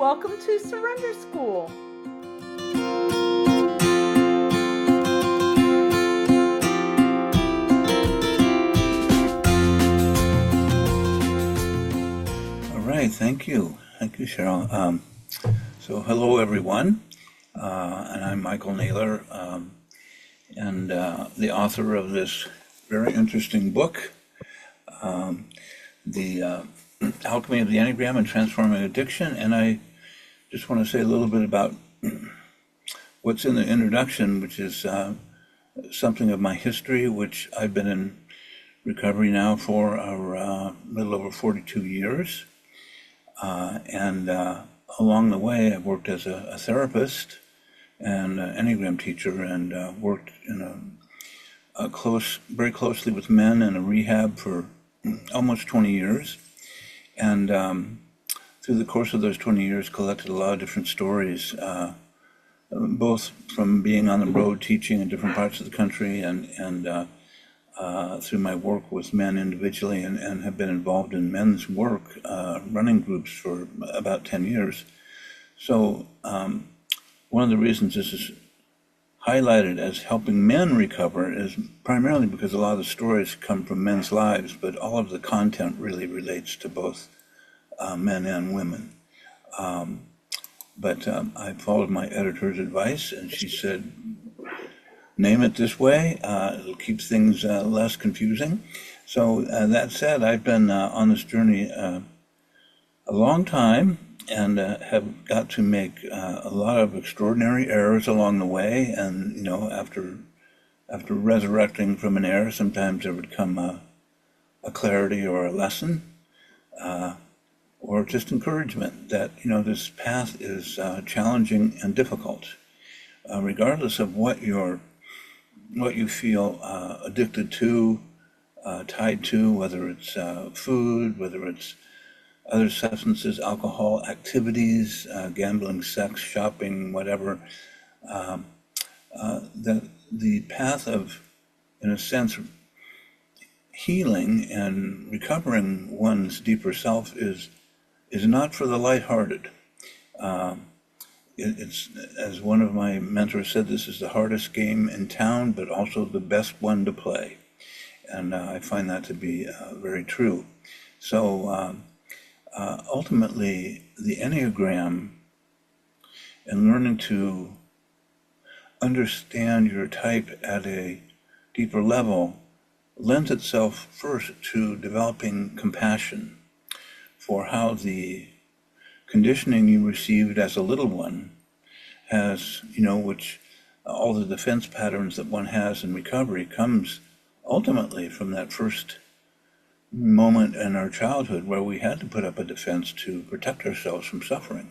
Welcome to Surrender School. All right, thank you. Thank you, Cheryl. So hello, everyone. And I'm Michael Naylor, and the author of this very interesting book, The Alchemy of the Enneagram and Transforming Addiction. And I just want to say a little bit about what's in the introduction, which is something of my history, which I've been in recovery now for a little over 42 years. And along the way, I've worked as a therapist and an Enneagram teacher, and worked in very closely with men in a rehab for almost 20 years. And through the course of those 20 years, collected a lot of different stories, both from being on the road teaching in different parts of the country and through my work with men individually, and have been involved in men's work, running groups for about 10 years. So one of the reasons this is highlighted as helping men recover is primarily because a lot of the stories come from men's lives, but all of the content really relates to both men and women. But I followed my editor's advice, and she said, name it this way, it'll keep things less confusing. So that said, I've been on this journey a long time, and have got to make a lot of extraordinary errors along the way. And, after resurrecting from an error, sometimes there would come a clarity or a lesson, or just encouragement that, this path is challenging and difficult, regardless of what you feel addicted to, tied to, whether it's food, whether it's other substances, alcohol, activities, gambling, sex, shopping, whatever. The path of, in a sense, healing and recovering one's deeper self is not for the lighthearted. It's, as one of my mentors said, this is the hardest game in town, but also the best one to play. And I find that to be very true. So ultimately, the Enneagram and learning to understand your type at a deeper level lends itself first to developing compassion for how the conditioning you received as a little one has, which all the defense patterns that one has in recovery comes ultimately from that first moment in our childhood where we had to put up a defense to protect ourselves from suffering.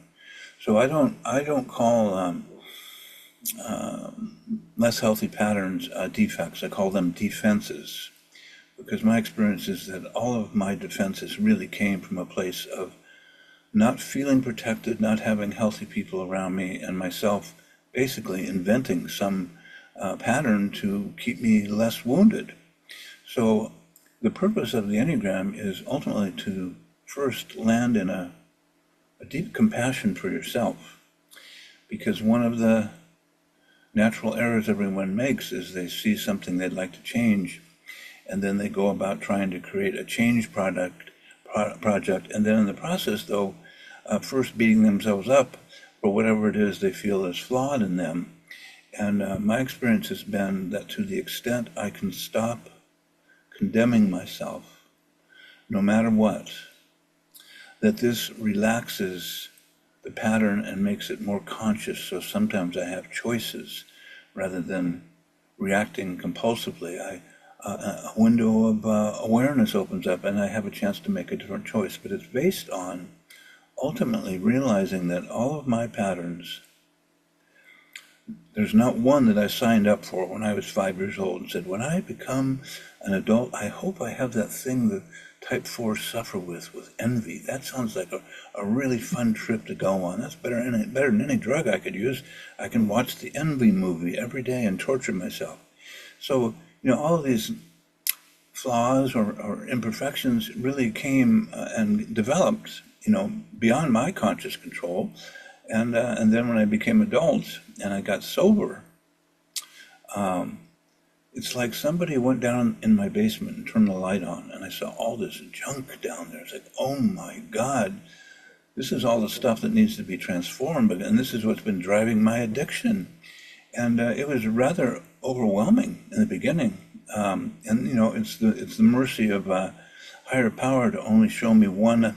So I don't call less healthy patterns defects. I call them defenses, because my experience is that all of my defenses really came from a place of not feeling protected, not having healthy people around me, and myself basically inventing some pattern to keep me less wounded. So the purpose of the Enneagram is ultimately to first land in a deep compassion for yourself, because one of the natural errors everyone makes is they see something they'd like to change, and then they go about trying to create a change project, and then in the process, though, first beating themselves up for whatever it is they feel is flawed in them. And my experience has been that to the extent I can stop condemning myself, no matter what, that this relaxes the pattern and makes it more conscious. So sometimes I have choices rather than reacting compulsively. A window of awareness opens up, and I have a chance to make a different choice. But it's based on ultimately realizing that all of my patterns, there's not one that I signed up for when I was 5 years old and said, when I become an adult, I hope I have that thing that type 4 suffer with envy. That sounds like a really fun trip to go on. That's better than any drug I could use. I can watch the envy movie every day and torture myself. So, all of these flaws or imperfections really came and developed beyond my conscious control. And then when I became adult and I got sober, it's like somebody went down in my basement and turned the light on, and I saw all this junk down there. It's like, oh my God, this is all the stuff that needs to be transformed, and this is what's been driving my addiction. And it was rather overwhelming in the beginning. It's the mercy of higher power to only show me one,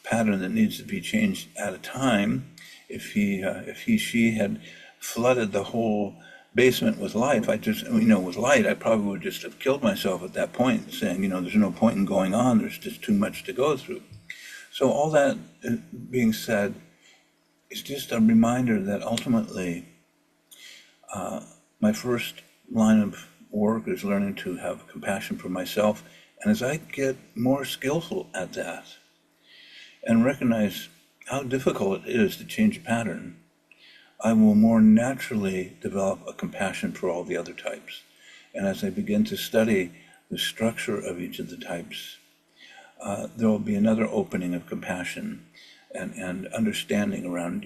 pattern that needs to be changed at a time. If she had flooded the whole basement with light, I probably would just have killed myself at that point, saying, there's no point in going on. There's just too much to go through. So all that being said, it's just a reminder that ultimately, my first line of work is learning to have compassion for myself. And as I get more skillful at that and recognize how difficult it is to change a pattern, I will more naturally develop a compassion for all the other types. And as I begin to study the structure of each of the types, there will be another opening of compassion and understanding around,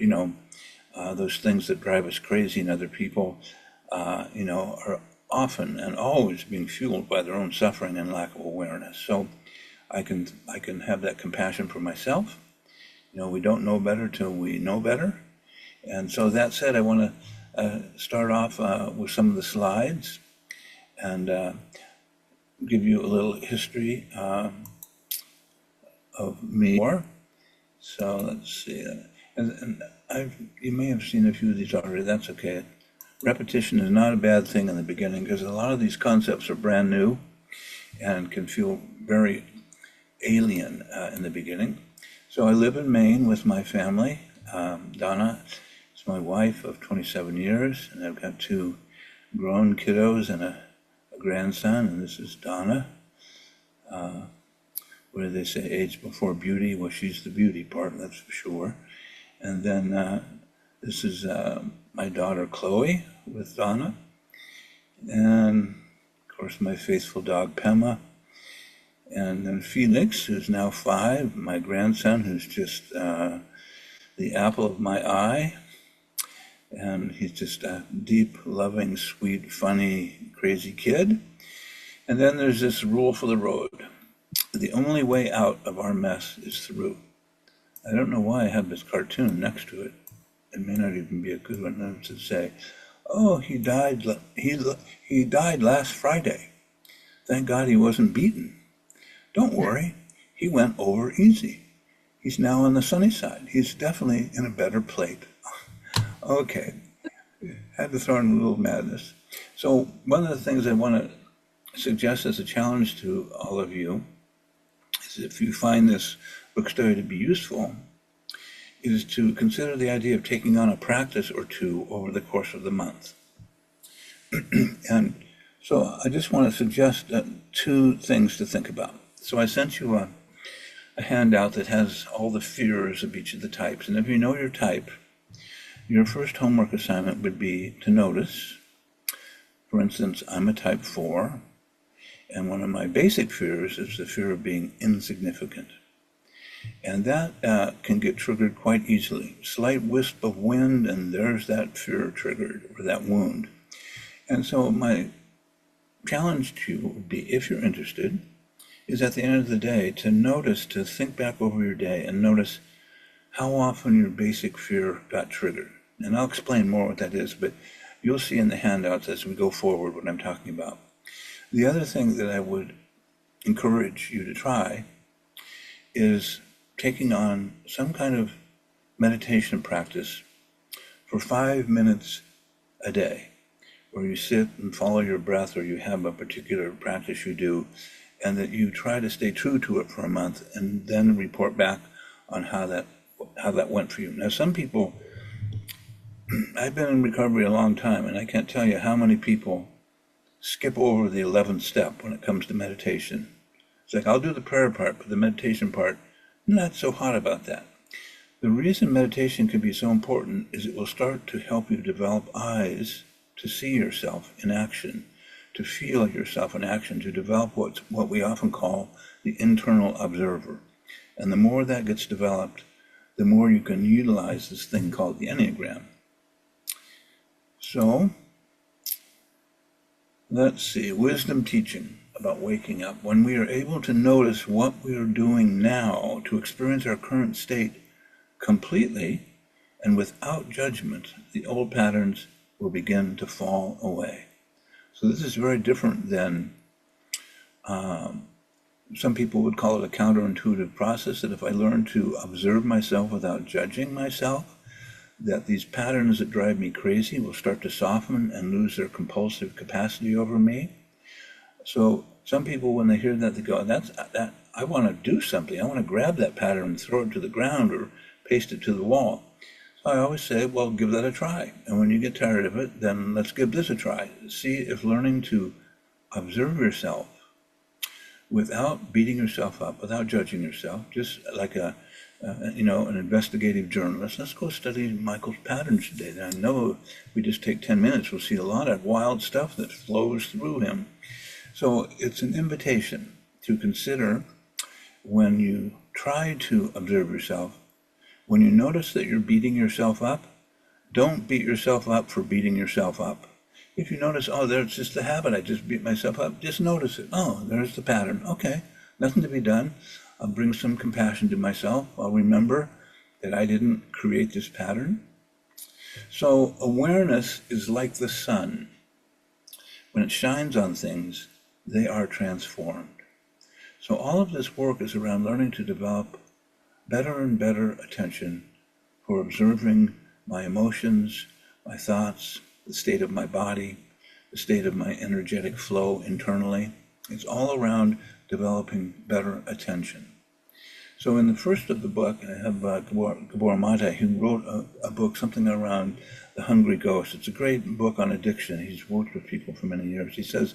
those things that drive us crazy in other people, are often and always being fueled by their own suffering and lack of awareness. So I can have that compassion for myself. We don't know better till we know better. And so that said, I want to start off with some of the slides and give you a little history of me. So let's see. And you may have seen a few of these already. That's okay. Repetition is not a bad thing in the beginning because a lot of these concepts are brand new and can feel very alien in the beginning. So I live in Maine with my family. Donna is my wife of 27 years, and I've got two grown kiddos and a grandson, and this is Donna. What do they say, age before beauty? Well, she's the beauty part, that's for sure. And then this is my daughter Chloe with Donna, and of course my faithful dog Pema, and then Felix, who's now 5, my grandson, who's just the apple of my eye, and he's just a deep, loving, sweet, funny, crazy kid. And then there's this rule for the road: the only way out of our mess is through. I don't know why I have this cartoon next to it. It may not even be a good one to say, oh, he died last Friday. Thank God he wasn't beaten. Don't worry, he went over easy. He's now on the sunny side. He's definitely in a better plate. Okay, had to throw in a little madness. So one of the things I want to suggest as a challenge to all of you is, if you find this book study to be useful, is to consider the idea of taking on a practice or two over the course of the month. And so I just want to suggest 2 things to think about. So I sent you a handout that has all the fears of each of the types. And if you know your type, your first homework assignment would be to notice, for instance, I'm a type 4, and one of my basic fears is the fear of being insignificant. And that can get triggered quite easily. Slight wisp of wind, and there's that fear triggered, or that wound. And so my challenge to you would be, if you're interested, is at the end of the day to think back over your day and notice how often your basic fear got triggered. And I'll explain more what that is, but you'll see in the handouts as we go forward what I'm talking about. The other thing that I would encourage you to try is taking on some kind of meditation practice for 5 minutes a day, where you sit and follow your breath, or you have a particular practice you do, and that you try to stay true to it for a month and then report back on how that went for you. Now, some people, I've been in recovery a long time, and I can't tell you how many people skip over the 11th step when it comes to meditation. It's like, I'll do the prayer part, but the meditation part, I'm not so hot about that. The reason meditation can be so important is it will start to help you develop eyes to see yourself in action, to feel yourself in action, to develop what we often call the internal observer. And the more that gets developed, the more you can utilize this thing called the Enneagram. So, let's see, wisdom teaching about waking up. When we are able to notice what we are doing now, to experience our current state completely and without judgment, the old patterns will begin to fall away. So this is very different than some people would call it a counterintuitive process, that if I learn to observe myself without judging myself, that these patterns that drive me crazy will start to soften and lose their compulsive capacity over me. So some people, when they hear that, they go, that I want to do something. I want to grab that pattern and throw it to the ground or paste it to the wall. So I always say, well, give that a try. And when you get tired of it, then let's give this a try. See if learning to observe yourself without beating yourself up, without judging yourself, just like an investigative journalist. Let's go study Michael's patterns today. I know if we just take 10 minutes, we'll see a lot of wild stuff that flows through him. So it's an invitation to consider, when you try to observe yourself, when you notice that you're beating yourself up, don't beat yourself up for beating yourself up. If you notice, oh, there's just the habit, I just beat myself up, just notice it. Oh, there's the pattern. Okay, nothing to be done. I'll bring some compassion to myself. I'll remember that I didn't create this pattern. So awareness is like the sun. When it shines on things, they are transformed. So all of this work is around learning to develop better and better attention for observing my emotions, my thoughts, the state of my body, the state of my energetic flow internally. It's all around developing better attention. So in the first of the book, I have Gabor Mate, who wrote a book, something around the hungry ghost. It's a great book on addiction. He's worked with people for many years. He says,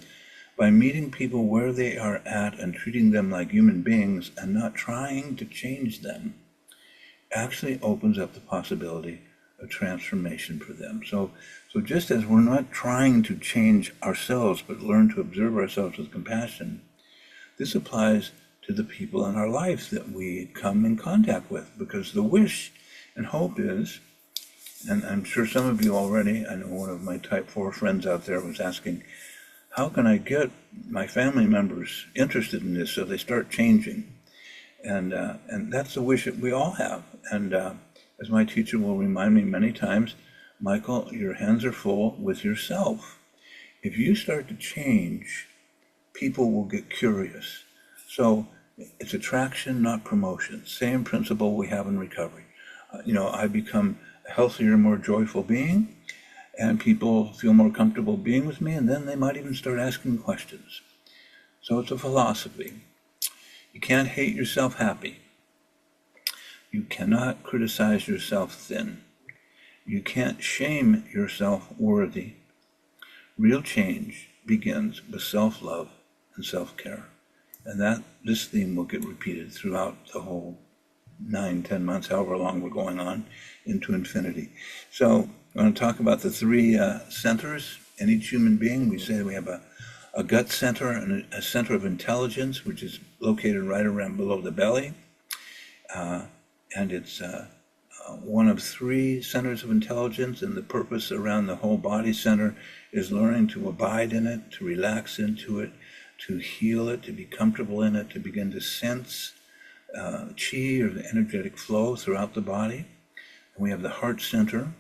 by meeting people where they are at and treating them like human beings and not trying to change them, actually opens up the possibility of transformation for them. So just as we're not trying to change ourselves, but learn to observe ourselves with compassion, this applies to the people in our life that we come in contact with, because the wish and hope is, and I'm sure some of you already, I know one of my type 4 friends out there was asking, how can I get my family members interested in this so they start changing? And that's the wish that we all have. And as my teacher will remind me many times, Michael, your hands are full with yourself. If you start to change, people will get curious. So it's attraction, not promotion. Same principle we have in recovery. I become a healthier, more joyful being, and people feel more comfortable being with me, and then they might even start asking questions. So it's a philosophy. You can't hate yourself happy. You cannot criticize yourself thin. You can't shame yourself worthy. Real change begins with self-love and self-care. And this theme will get repeated throughout the whole 9-10 months, however long we're going on, into infinity. So I want to talk about the 3 centers in each human being. We say we have a gut center and a center of intelligence, which is located right around below the belly. And it's one of 3 centers of intelligence, and the purpose around the whole body center is learning to abide in it, to relax into it, to heal it, to be comfortable in it, to begin to sense chi, or the energetic flow throughout the body. And we have the heart center,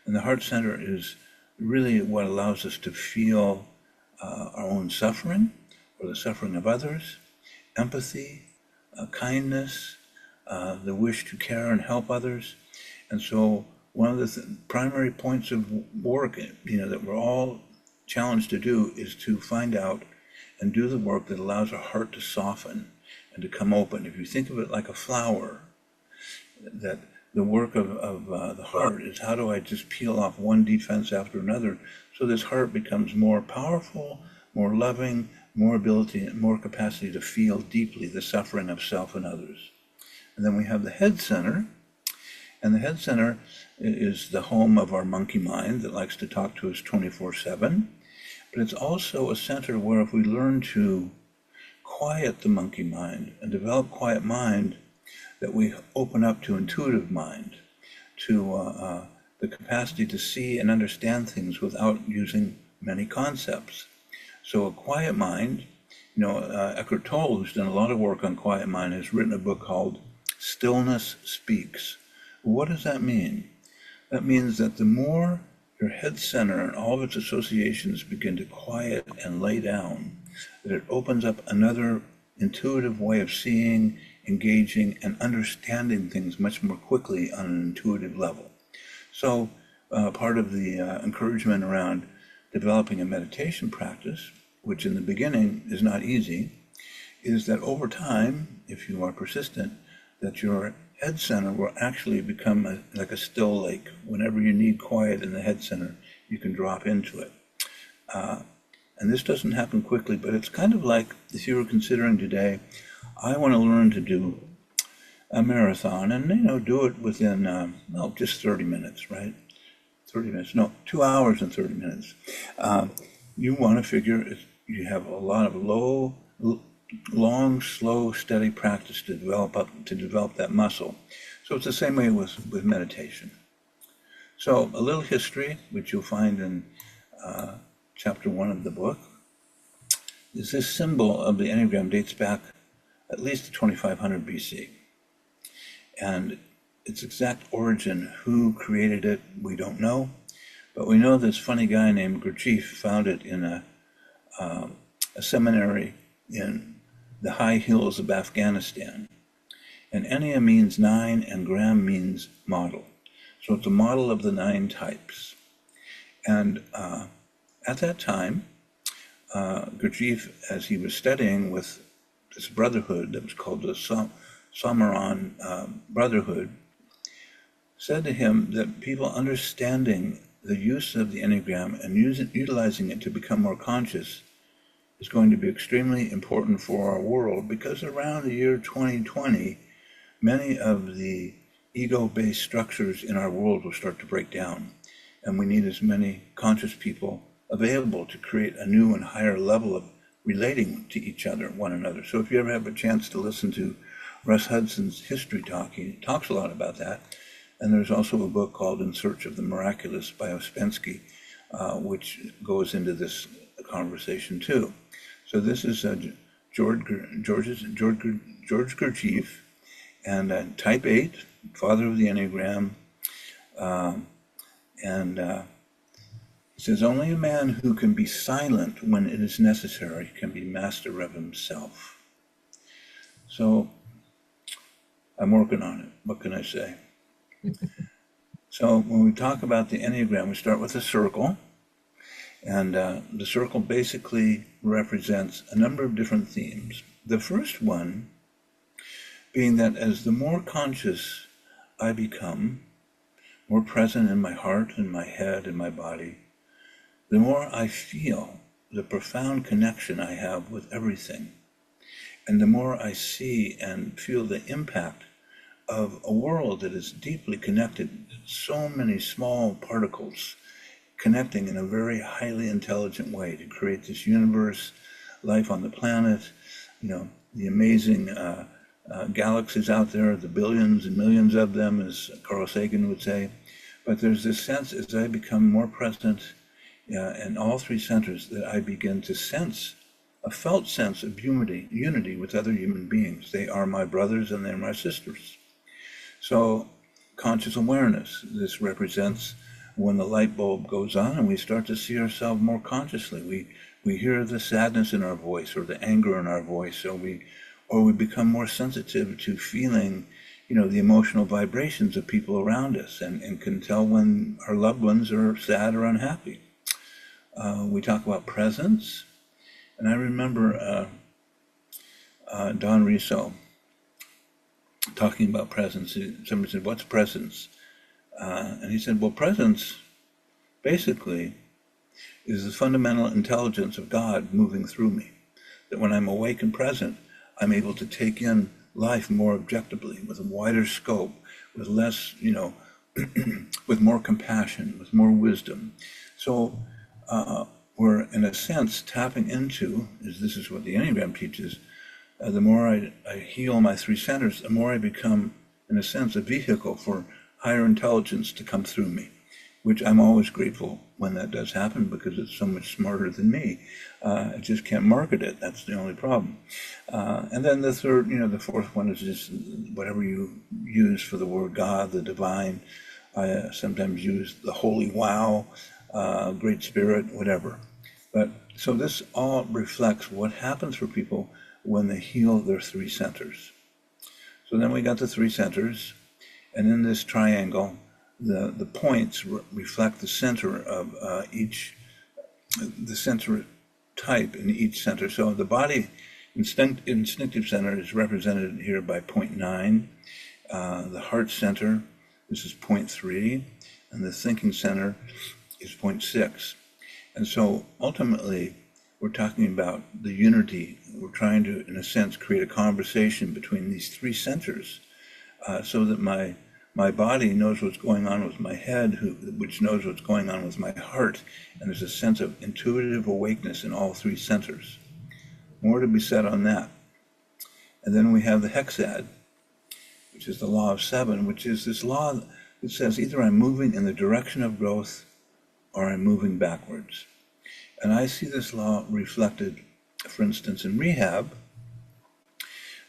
and the heart center is really what allows us to feel our own suffering, or the suffering of others, empathy, kindness, the wish to care and help others. And so one of the primary points of work, that we're all challenged to do, is to find out and do the work that allows our heart to soften and to come open. If you think of it like a flower, that the work of the heart is, how do I just peel off one defense after another so this heart becomes more powerful, more loving, more ability, more capacity to feel deeply the suffering of self and others. And then we have the head center, and the head center is the home of our monkey mind that likes to talk to us 24/7. But it's also a center where, if we learn to quiet the monkey mind and develop quiet mind, that we open up to intuitive mind, to the capacity to see and understand things without using many concepts. So a quiet mind, Eckhart Tolle, who's done a lot of work on quiet mind, has written a book called Stillness Speaks. What does that mean? That means that the more your head center and all of its associations begin to quiet and lay down, that it opens up another intuitive way of seeing, engaging, and understanding things much more quickly on an intuitive level. So part of the encouragement around developing a meditation practice, which in the beginning is not easy, is that over time, if you are persistent, that your head center will actually become like a still lake. Whenever you need quiet in the head center, you can drop into it. And this doesn't happen quickly, but it's kind of like if you were considering today, I want to learn to do a marathon and, do it within, just 30 minutes, right? 30 minutes, no, 2 hours and 30 minutes. You want to figure you have a lot of long, slow, steady practice to develop that muscle. So it's the same way with meditation. So a little history, which you'll find in chapter 1 of the book, is this symbol of the Enneagram dates back at least to 2500 BC. And its exact origin, who created it, we don't know. But we know this funny guy named Gurdjieff found it in a seminary in the high hills of Afghanistan. And Ennea means 9 and Gram means model. So it's a model of the 9 types. And at that time, Gurdjieff, as he was studying with this brotherhood that was called the Samaran Brotherhood, said to him that people understanding the use of the Enneagram and utilizing it to become more conscious is going to be extremely important for our world, because around the year 2020, many of the ego-based structures in our world will start to break down, and we need as many conscious people available to create a new and higher level of relating to each other, one another. So if you ever have a chance to listen to Russ Hudson's history talk, he talks a lot about that. And there's also a book called In Search of the Miraculous by Ouspensky, which goes into this conversation too. So this is George Gurdjieff, and type 8, father of the Enneagram, and he says, only a man who can be silent when it is necessary can be master of himself. So I'm working on it. What can I say? So when we talk about the Enneagram, we start with a circle. And the circle basically represents a number of different themes. The first one being that as the more conscious I become, more present in my heart and my head and my body, the more I feel the profound connection I have with everything. And the more I see and feel the impact of a world that is deeply connected, so many small particles connecting in a very highly intelligent way to create this universe, life on the planet, the amazing galaxies out there, the billions and millions of them, as Carl Sagan would say. But there's this sense, as I become more present in all 3 centers, that I begin to sense a felt sense of unity with other human beings. They are my brothers and they're my sisters. So conscious awareness, this represents when the light bulb goes on and we start to see ourselves more consciously. We hear the sadness in our voice or the anger in our voice, or we become more sensitive to feeling, the emotional vibrations of people around us, and can tell when our loved ones are sad or unhappy. We talk about presence, and I remember Don Riso talking about presence. Somebody said, "What's presence?" And he said, well, presence basically is the fundamental intelligence of God moving through me. That when I'm awake and present, I'm able to take in life more objectively, with a wider scope, with less, with more compassion, with more wisdom. So we're, in a sense, tapping into, this is what the Enneagram teaches, the more I heal my 3 centers, the more I become in a sense, a vehicle for higher intelligence to come through me, which I'm always grateful when that does happen because it's so much smarter than me. I just can't market it. That's the only problem. And then the third, the fourth one is just whatever you use for the word God, the divine. I sometimes use the holy wow, great spirit, whatever. But so this all reflects what happens for people when they heal their three centers. So then we got the three centers, and in this triangle, the points reflect the center of the center type in each center. So the body instinctive center is represented here by 0.9. The heart center, this is 0.3, and the thinking center is 0.6. And so ultimately, we're talking about the unity. We're trying to, in a sense, create a conversation between these three centers so that my body knows what's going on with my head, which knows what's going on with my heart. And there's a sense of intuitive awakeness in all three centers. More to be said on that. And then we have the hexad, which is the law of seven, which is this law that says either I'm moving in the direction of growth or I'm moving backwards. And I see this law reflected, for instance, in rehab,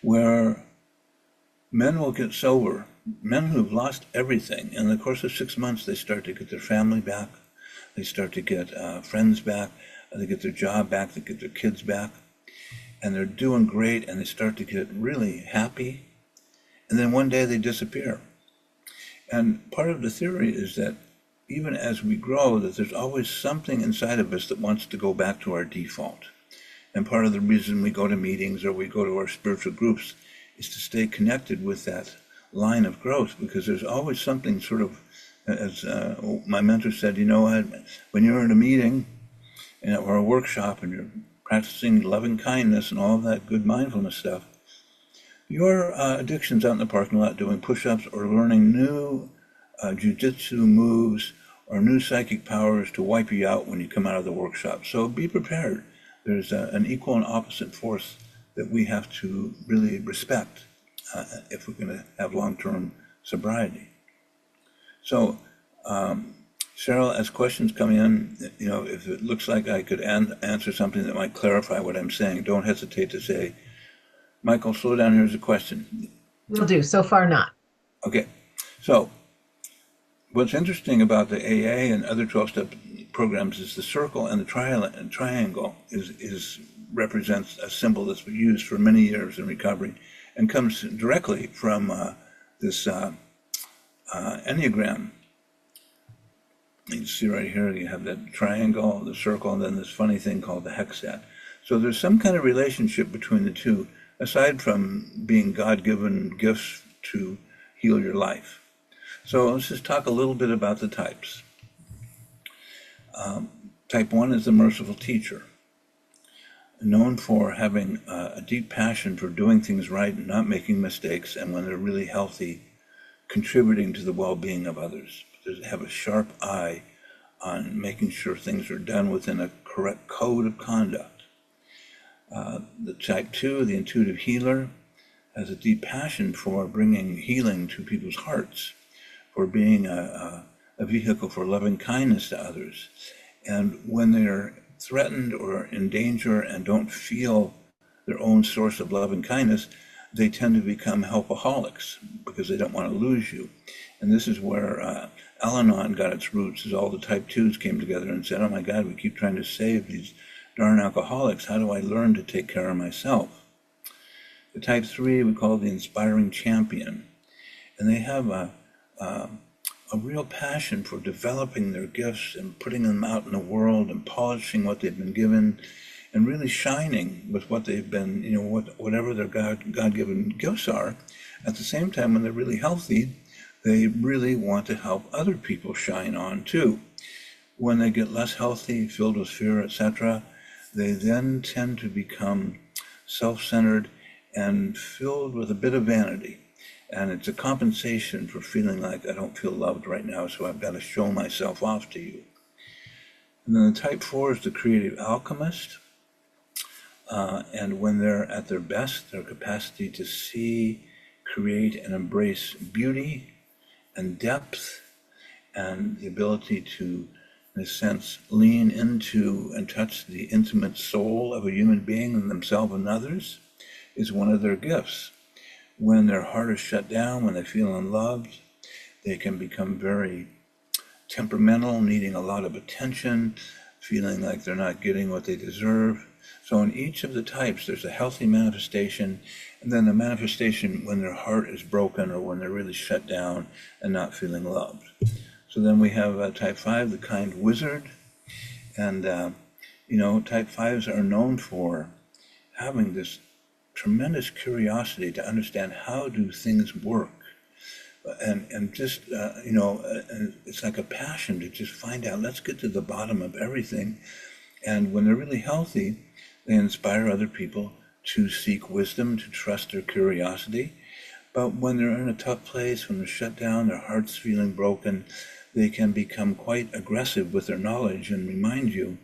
where men will get sober, men who've lost everything. In the course of 6 months, they start to get their family back, they start to get friends back, they get their job back, they get their kids back, and they're doing great, and they start to get really happy, and then one day they disappear. And part of the theory is that even as we grow, that there's always something inside of us that wants to go back to our default. And part of the reason we go to meetings or we go to our spiritual groups is to stay connected with that line of growth, because there's always something sort of, as my mentor said, when you're in a meeting or a workshop and you're practicing loving kindness and all of that good mindfulness stuff, your addiction's out in the parking lot doing push-ups or learning new jiu-jitsu moves or new psychic powers to wipe you out when you come out of the workshop. So be prepared. There's an equal and opposite force that we have to really respect if we're going to have long-term sobriety. So, Cheryl, as questions come in, if it looks like I could answer something that might clarify what I'm saying, don't hesitate to say, Michael, slow down, here's a question. Will do. So far, not. Okay. So, what's interesting about the AA and other 12-step programs is the circle and the triangle represents a symbol that's been used for many years in recovery and comes directly from this Enneagram. You can see right here, you have that triangle, the circle, and then this funny thing called the hexad. So there's some kind of relationship between the two, aside from being God-given gifts to heal your life. So let's just talk a little bit about the types. Type 1 is the merciful teacher, known for having a deep passion for doing things right and not making mistakes, and when they're really healthy, contributing to the well-being of others. They have a sharp eye on making sure things are done within a correct code of conduct. The type 2, the intuitive healer, has a deep passion for bringing healing to people's hearts, for being a vehicle for loving kindness to others. And when they're threatened or in danger and don't feel their own source of love and kindness, they tend to become helpaholics because they don't want to lose you. And this is where Al-Anon got its roots, as all the type 2s came together and said, oh my God, we keep trying to save these darn alcoholics. How do I learn to take care of myself? The type 3 we call the inspiring champion. And they have a real passion for developing their gifts and putting them out in the world and polishing what they've been given and really shining with what they've been, whatever their God-given gifts are. At the same time, when they're really healthy, they really want to help other people shine on too. When they get less healthy, filled with fear, etc., they then tend to become self-centered and filled with a bit of vanity. And it's a compensation for feeling like I don't feel loved right now, so I've got to show myself off to you. And then the type 4 is the creative alchemist. And when they're at their best, their capacity to see create and embrace beauty and depth and the ability to, in a sense, lean into and touch the intimate soul of a human being and themselves and others is one of their gifts. When their heart is shut down, when they feel unloved, they can become very temperamental, needing a lot of attention, feeling like they're not getting what they deserve. So in each of the types, there's a healthy manifestation, and then the manifestation when their heart is broken or when they're really shut down and not feeling loved. So then we have type 5, the kind wizard. And, type 5s are known for having this tremendous curiosity to understand how do things work. And just, it's like a passion to just find out, let's get to the bottom of everything. And when they're really healthy, they inspire other people to seek wisdom, to trust their curiosity. But when they're in a tough place, when they're shut down, their heart's feeling broken, they can become quite aggressive with their knowledge and remind you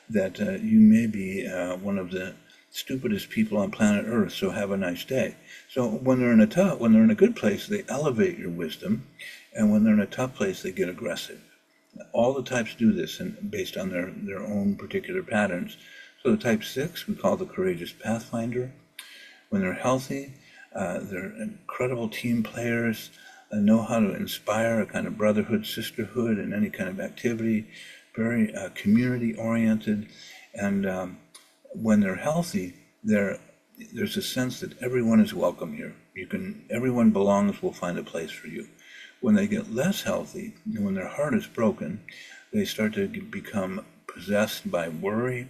that you may be one of the stupidest people on planet Earth, so have a nice day. So when they're in a good place, they elevate your wisdom, and when they're in a tough place, they get aggressive. All the types do this, and based on their own particular patterns. So the type 6 we call the courageous pathfinder. When they're healthy, they're incredible team players, know how to inspire a kind of brotherhood, sisterhood in any kind of activity, very community oriented, and when they're healthy, there's a sense that everyone is welcome here. Everyone belongs, will find a place for you. When they get less healthy, and when their heart is broken, they start to become possessed by worry,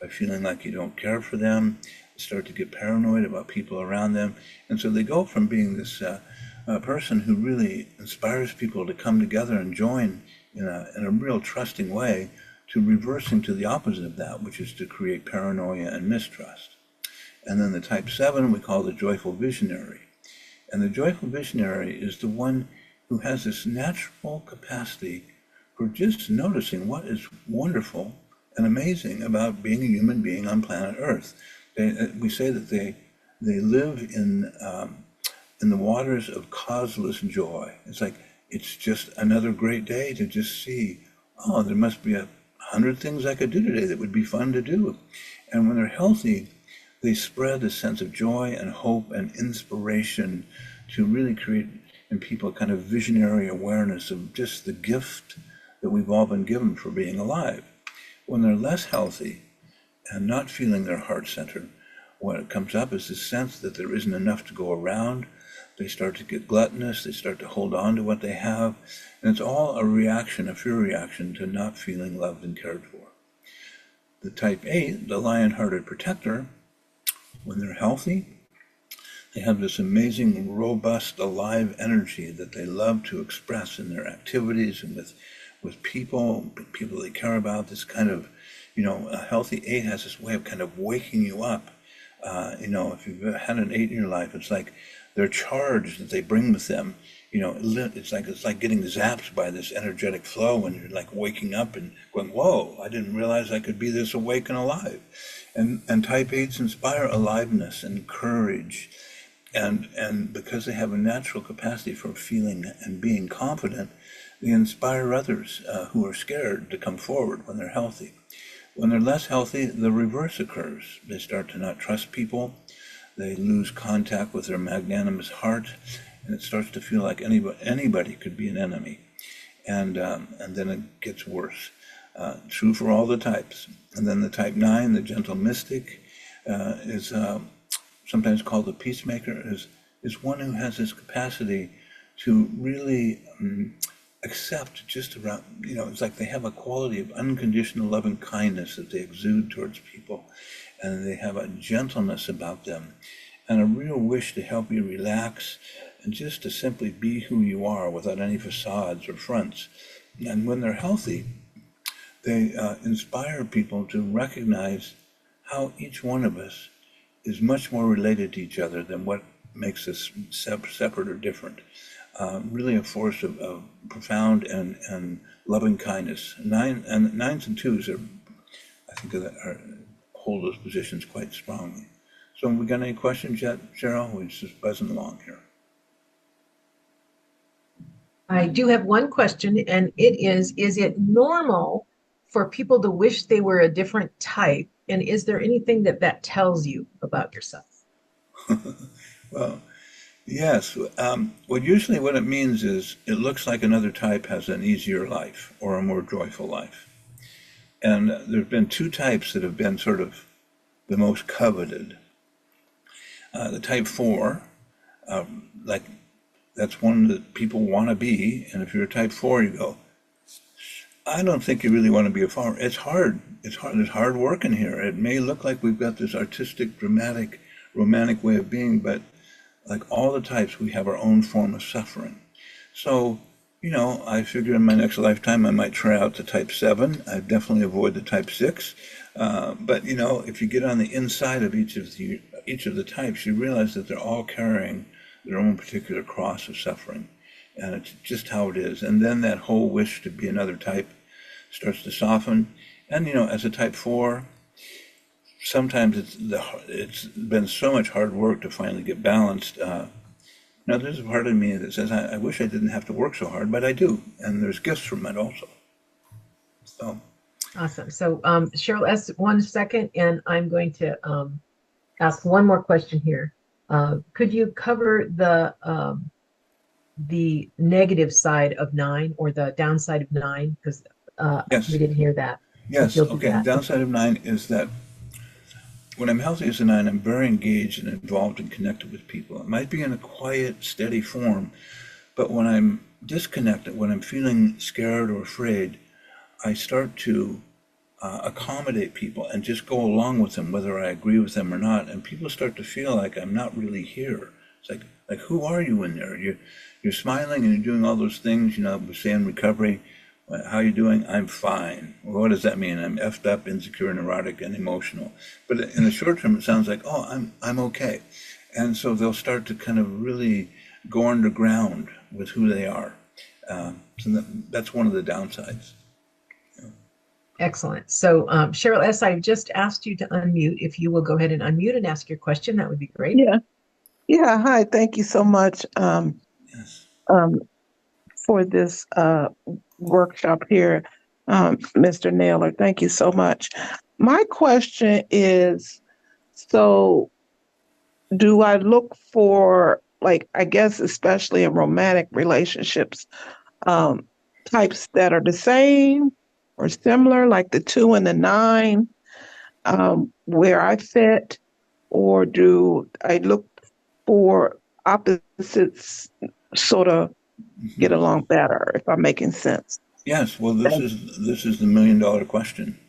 by feeling like you don't care for them, they start to get paranoid about people around them. And so they go from being this person who really inspires people to come together and join in a real trusting way, to reversing to the opposite of that, which is to create paranoia and mistrust. And then the type 7 we call the joyful visionary. And the joyful visionary is the one who has this natural capacity for just noticing what is wonderful and amazing about being a human being on planet Earth. We say that they live in the waters of causeless joy. It's like, it's just another great day to just see, oh, there must be 100 things I could do today that would be fun to do. And when they're healthy, they spread a sense of joy and hope and inspiration to really create in people a kind of visionary awareness of just the gift that we've all been given for being alive. When they're less healthy and not feeling their heart centered, what comes up is this sense that there isn't enough to go around. They start to get gluttonous, they start to hold on to what they have, and it's all a reaction, a fear reaction to not feeling loved and cared for. The type 8, the lion-hearted protector, when they're healthy, they have this amazing, robust, alive energy that they love to express in their activities and with people they care about. This kind of, a healthy 8 has this way of kind of waking you up. If you've had an 8 in your life, it's like their charge that they bring with them, it's like getting zapped by this energetic flow, and you're like waking up and going, whoa, I didn't realize I could be this awake and alive. And type 8s inspire aliveness and courage, and because they have a natural capacity for feeling and being confident, they inspire others who are scared to come forward when they're healthy. When they're less healthy, the reverse occurs. They start to not trust people. They lose contact with their magnanimous heart, and it starts to feel like anybody could be an enemy. And then it gets worse. True for all the types. And then the type 9, the gentle mystic, is sometimes called the peacemaker, is one who has this capacity to really accept just around, it's like they have a quality of unconditional love and kindness that they exude towards people, and they have a gentleness about them and a real wish to help you relax and just to simply be who you are without any facades or fronts. And when they're healthy, they inspire people to recognize how each one of us is much more related to each other than what makes us separate or different. Really a force of profound and loving kindness. Nines and 2s are, I think, hold those positions quite strongly. So, we got any questions yet, Cheryl? We're just buzzing along here. I do have one question, and it is it normal for people to wish they were a different type? And is there anything that that tells you about yourself? Well, yes. Well, usually what it means is it looks like another type has an easier life or a more joyful life. And there have been two types that have been sort of the most coveted. The type 4, like that's one that people want to be. And if you're a type 4, you go, I don't think you really want to be a farmer. It's hard. It's hard. There's hard work in here. It may look like we've got this artistic, dramatic, romantic way of being, but like all the types, we have our own form of suffering. So, I figure in my next lifetime I might try out the type 7. I definitely avoid the type 6. But if you get on the inside of each of the types, you realize that they're all carrying their own particular cross of suffering, and it's just how it is. And then that whole wish to be another type starts to soften. And as a type 4, sometimes it's been so much hard work to finally get balanced. Now there's a part of me that says I wish I didn't have to work so hard, but I do, and there's gifts from it also. So Awesome. So Cheryl, ask 1 second, and I'm going to ask one more question here. Could you cover the negative side of 9 or the downside of 9? Because yes, we didn't hear that. If yes, you'll do okay. that. Downside of 9 is that when I'm healthy as a 9, I'm very engaged and involved and connected with people. It might be in a quiet, steady form, but when I'm disconnected, when I'm feeling scared or afraid, I start to accommodate people and just go along with them, whether I agree with them or not. And people start to feel like I'm not really here. It's like who are you in there? You're smiling and you're doing all those things. We say in recovery, how are you doing? I'm fine. Well, what does that mean? I'm effed up, insecure, neurotic, and emotional. But in the short term, it sounds like, oh, I'm okay. And so they'll start to kind of really go underground with who they are. So that's one of the downsides. Excellent. So Cheryl S., I've just asked you to unmute. If you will go ahead and unmute and ask your question, that would be great. Yeah. Yeah. Hi. Thank you so much Yes. for this workshop here, Mr. Naylor. Thank you so much. My question is, so do I look for, like, I guess, especially in romantic relationships, types that are the same or similar, like the 2 and the 9, where I fit, or do I look for opposites sort of get along better, if I'm making sense? Yes. Well, this is the $1,000,000 question,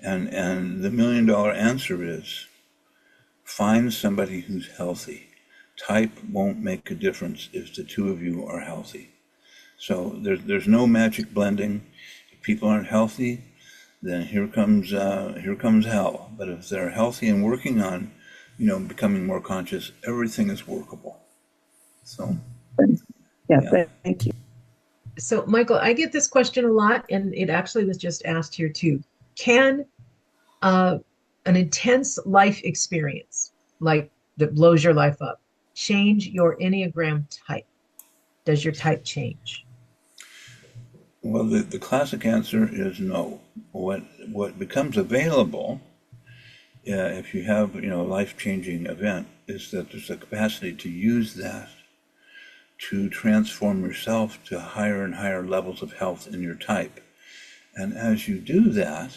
and the $1,000,000 answer is find somebody who's healthy. Type won't make a difference if the two of you are healthy. So there's no magic blending. If people aren't healthy, then here comes hell. But if they're healthy and working on, becoming more conscious, everything is workable. So Yeah, yeah. thank you. So Michael, I get this question a lot, and it actually was just asked here too. Can an intense life experience, like that blows your life up, change your Enneagram type? Does your type change? Well, the classic answer is no. What becomes available, if you have a life-changing event, is that there's a capacity to use that to transform yourself to higher and higher levels of health in your type. And as you do that,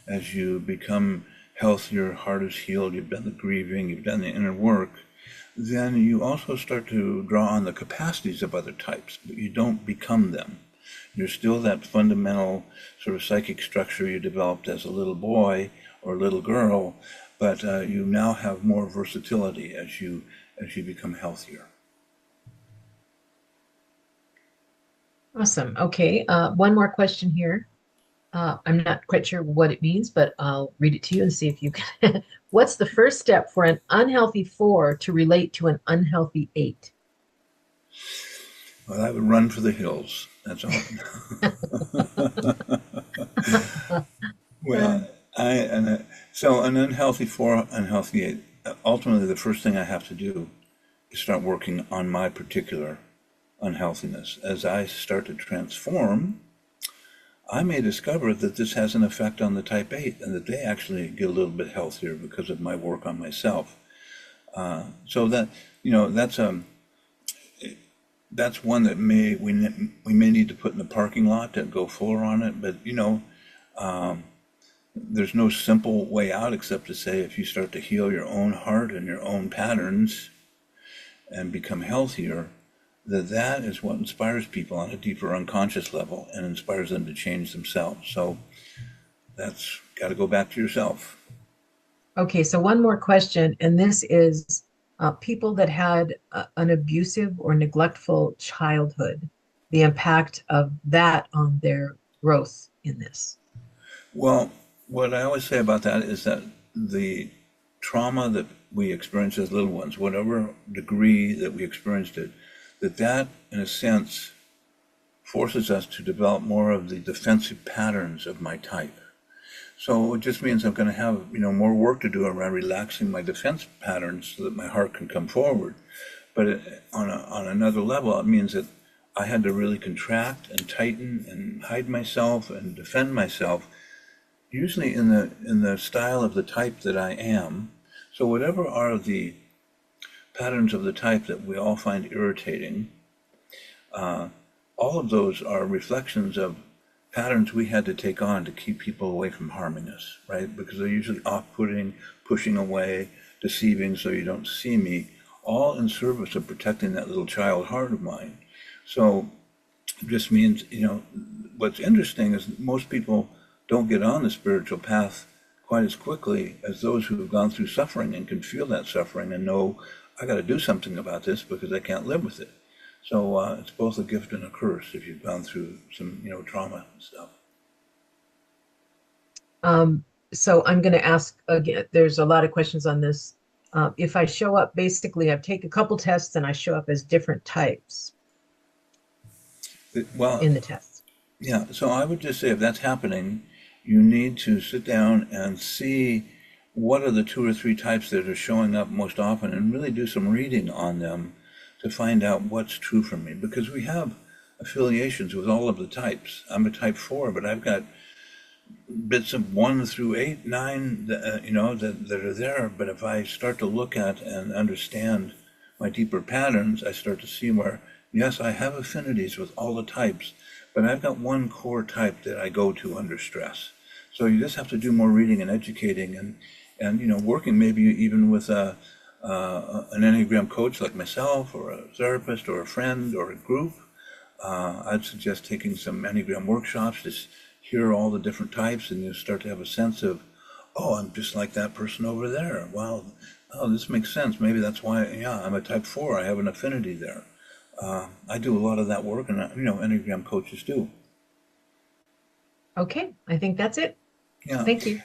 as you become healthier, heart is healed, you've done the grieving, you've done the inner work, then you also start to draw on the capacities of other types, but you don't become them. You're still that fundamental sort of psychic structure you developed as a little boy or little girl, but you now have more versatility as you become healthier. Awesome. Okay. One more question here. I'm not quite sure what it means, but I'll read it to you and see if you can. What's the first step for an unhealthy 4 to relate to an unhealthy 8? Well, I would run for the hills. That's all. Well, so an unhealthy 4, unhealthy 8. Ultimately, the first thing I have to do is start working on my particular unhealthiness. As I start to transform, I may discover that this has an effect on the type 8 and that they actually get a little bit healthier because of my work on myself. So that, that's one that we may need to put in the parking lot to go fuller on it. But, there's no simple way out except to say if you start to heal your own heart and your own patterns and become healthier, that is what inspires people on a deeper unconscious level and inspires them to change themselves. So that's got to go back to yourself. Okay, so one more question, and this is people that had an abusive or neglectful childhood, the impact of that on their growth in this. Well, what I always say about that is that the trauma that we experience as little ones, whatever degree that we experienced it, that in a sense forces us to develop more of the defensive patterns of my type. So it just means I'm going to have, more work to do around relaxing my defense patterns so that my heart can come forward. But on another level, it means that I had to really contract and tighten and hide myself and defend myself, usually in the style of the type that I am. So whatever are the patterns of the type that we all find irritating, all of those are reflections of patterns we had to take on to keep people away from harming us, right? Because they're usually off-putting, pushing away, deceiving so you don't see me, all in service of protecting that little child heart of mine. So it just means, what's interesting is most people don't get on the spiritual path quite as quickly as those who have gone through suffering and can feel that suffering and know, I got to do something about this because I can't live with it. So it's both a gift and a curse if you've gone through some, trauma and stuff. So I'm going to ask again, there's a lot of questions on this. If I show up, basically, I take a couple tests and I show up as different types in the tests. Yeah, so I would just say if that's happening, you need to sit down and see what are the 2 or 3 types that are showing up most often and really do some reading on them to find out what's true for me, because we have affiliations with all of the types. I'm a type 4, but I've got bits of 1 through 8, 9, that are there. But if I start to look at and understand my deeper patterns, I start to see where, yes, I have affinities with all the types, but I've got one core type that I go to under stress. So you just have to do more reading and educating and working maybe even with an Enneagram coach like myself or a therapist or a friend or a group. I'd suggest taking some Enneagram workshops to hear all the different types, and you start to have a sense of, oh, I'm just like that person over there. Wow, oh, this makes sense. Maybe that's why, I'm a type 4. I have an affinity there. I do a lot of that work, and Enneagram coaches do. Okay, I think that's it. Yeah. Thank you.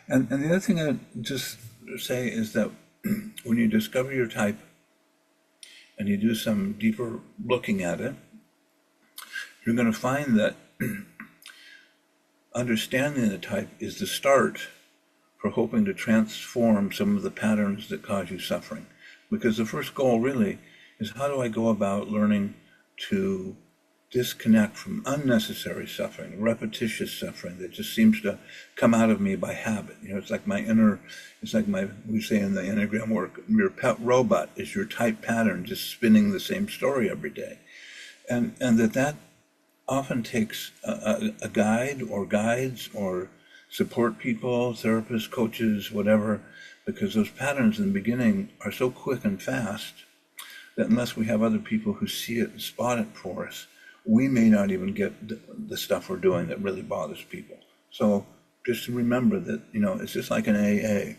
And the other thing I'd just say is that when you discover your type and you do some deeper looking at it, you're going to find that understanding the type is the start for hoping to transform some of the patterns that cause you suffering. Because the first goal really is, how do I go about learning to disconnect from unnecessary suffering, repetitious suffering that just seems to come out of me by habit. It's like we say in the Enneagram work, your pet robot is your type pattern, just spinning the same story every day. And that often takes a guide or guides or support people, therapists, coaches, whatever, because those patterns in the beginning are so quick and fast that unless we have other people who see it and spot it for us, we may not even get the stuff we're doing that really bothers people. So just to remember that, it's just like an AA.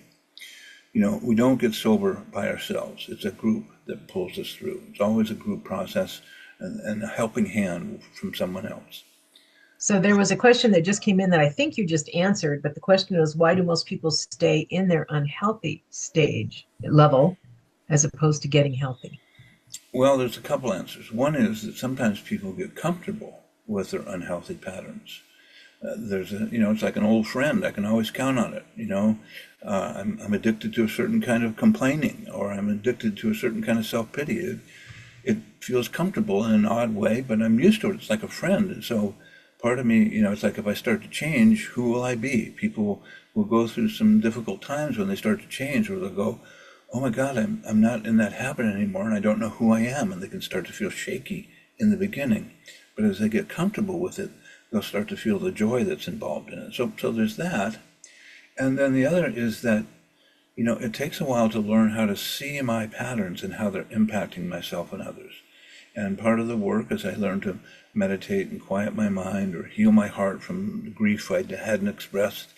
We don't get sober by ourselves. It's a group that pulls us through. It's always a group process and a helping hand from someone else. So there was a question that just came in that I think you just answered, but the question is, why do most people stay in their unhealthy stage level as opposed to getting healthy? Well, there's a couple answers. One is that sometimes people get comfortable with their unhealthy patterns. It's like an old friend. I can always count on it. I'm addicted to a certain kind of complaining, or I'm addicted to a certain kind of self-pity. it feels comfortable in an odd way, but I'm used to it. It's like a friend. And so part of me, it's like if I start to change, who will I be? People will go through some difficult times when they start to change, where they'll go, oh my God, I'm not in that habit anymore, and I don't know who I am. And they can start to feel shaky in the beginning. But as they get comfortable with it, they'll start to feel the joy that's involved in it. So there's that. And then the other is that, it takes a while to learn how to see my patterns and how they're impacting myself and others. And part of the work as I learn to meditate and quiet my mind or heal my heart from the grief I hadn't expressed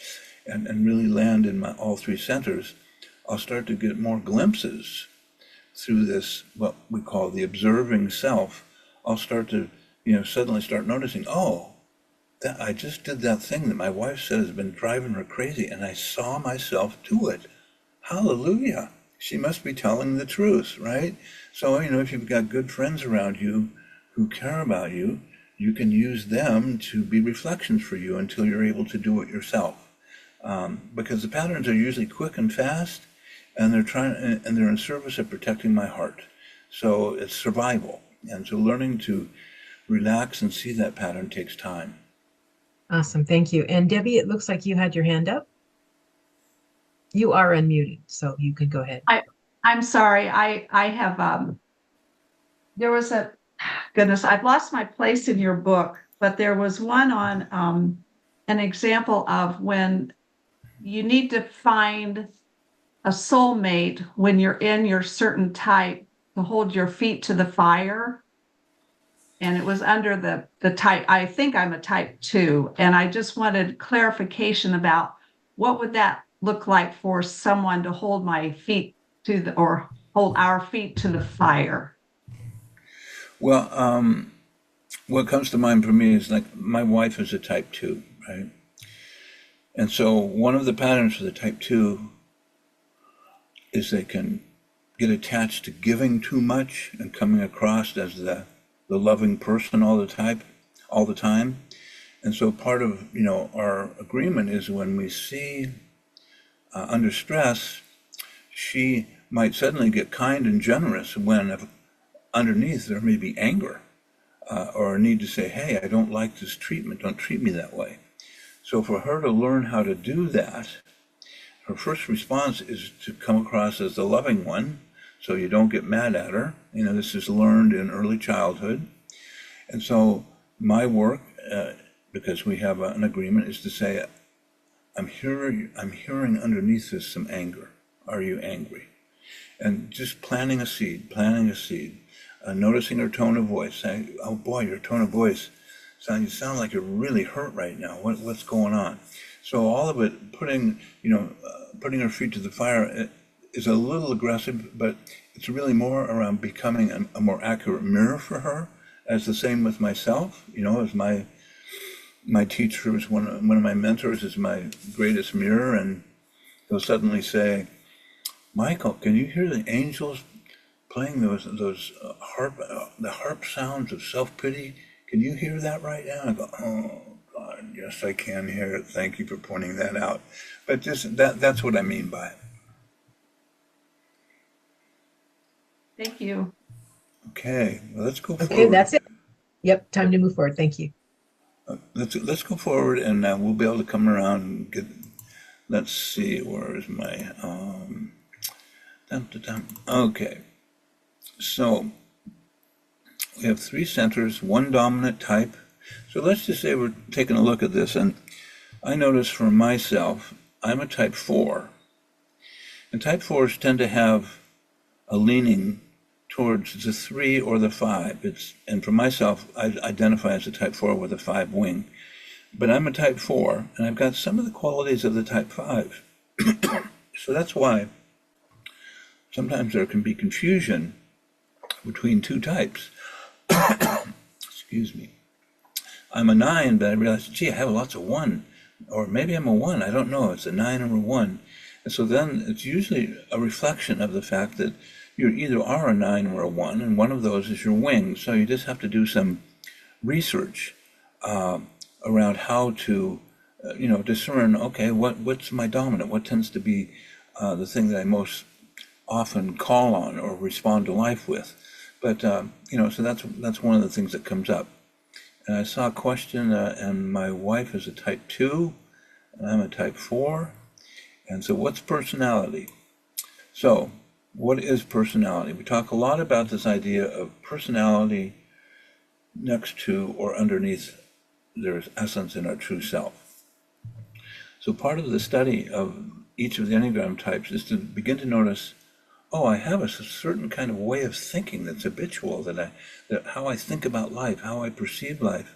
and really land in my all three centers, I'll start to get more glimpses through this, what we call the observing self. I'll start to, suddenly start noticing, oh, that I just did that thing that my wife said has been driving her crazy, and I saw myself do it. Hallelujah. She must be telling the truth, right? So, if you've got good friends around you who care about you, you can use them to be reflections for you until you're able to do it yourself. Because the patterns are usually quick and fast, and they're in service of protecting my heart. So it's survival. And so learning to relax and see that pattern takes time. Awesome. Thank you. And Debbie, it looks like you had your hand up. You are unmuted, so you can go ahead. I'm sorry. I have, there was goodness, I've lost my place in your book, but there was one on an example of when you need to find a soulmate when you're in your certain type to hold your feet to the fire. And it was under the type, I think I'm a type 2. And I just wanted clarification about what would that look like for someone to hold my feet or hold our feet to the fire. Well, what comes to mind for me is like my wife is a type 2, right? And so one of the patterns for the type 2 is they can get attached to giving too much and coming across as the loving person all the time. And so part of, our agreement is when we see under stress, she might suddenly get kind and generous when underneath there may be anger or a need to say, hey, I don't like this treatment. Don't treat me that way. So for her to learn how to do that, her first response is to come across as the loving one, so you don't get mad at her. This is learned in early childhood. And so my work, because we have an agreement, is to say, I'm hearing underneath this some anger. Are you angry? And just planting a seed, noticing her tone of voice, saying, oh boy, your tone of voice, you sound like you're really hurt right now. What's going on? So all of it, putting her feet to the fire is a little aggressive, but it's really more around becoming a more accurate mirror for her. As the same with myself, as my teacher was one of my mentors, is my greatest mirror, and he'll suddenly say, Michael, can you hear the angels playing those harp sounds of self-pity? Can you hear that right now? I go, oh God, yes, I can hear it. Thank you for pointing that out. But just that's what I mean by it. Thank you. Okay, well, let's go forward. Okay, that's it. Yep, time to move forward. Thank you. Let's go forward, and we'll be able to come around and get. Let's see, where is my Okay, so we have 3 centers, 1 dominant type. So let's just say we're taking a look at this, and I notice for myself, I'm a type 4, and type 4s tend to have a leaning towards the 3 or the 5. And for myself, I identify as a type 4 with a 5 wing. But I'm a type 4, and I've got some of the qualities of the type 5. So that's why sometimes there can be confusion between 2 types. Excuse me. I'm a 9, but I realize, gee, I have lots of 1. Or maybe I'm a 1, I don't know. It's a 9 or a 1. And so then it's usually a reflection of the fact that you either are a 9 or a 1, and one of those is your wing. So you just have to do some research around how to, discern, okay, what's my dominant? What tends to be the thing that I most often call on or respond to life with? But, so that's one of the things that comes up. And I saw a question, and my wife is a type 2, and I'm a type 4. And so what's personality? So what is personality? We talk a lot about this idea of personality next to or underneath their essence in our true self. So part of the study of each of the Enneagram types is to begin to notice, oh, I have a certain kind of way of thinking that's habitual, that how I think about life, how I perceive life.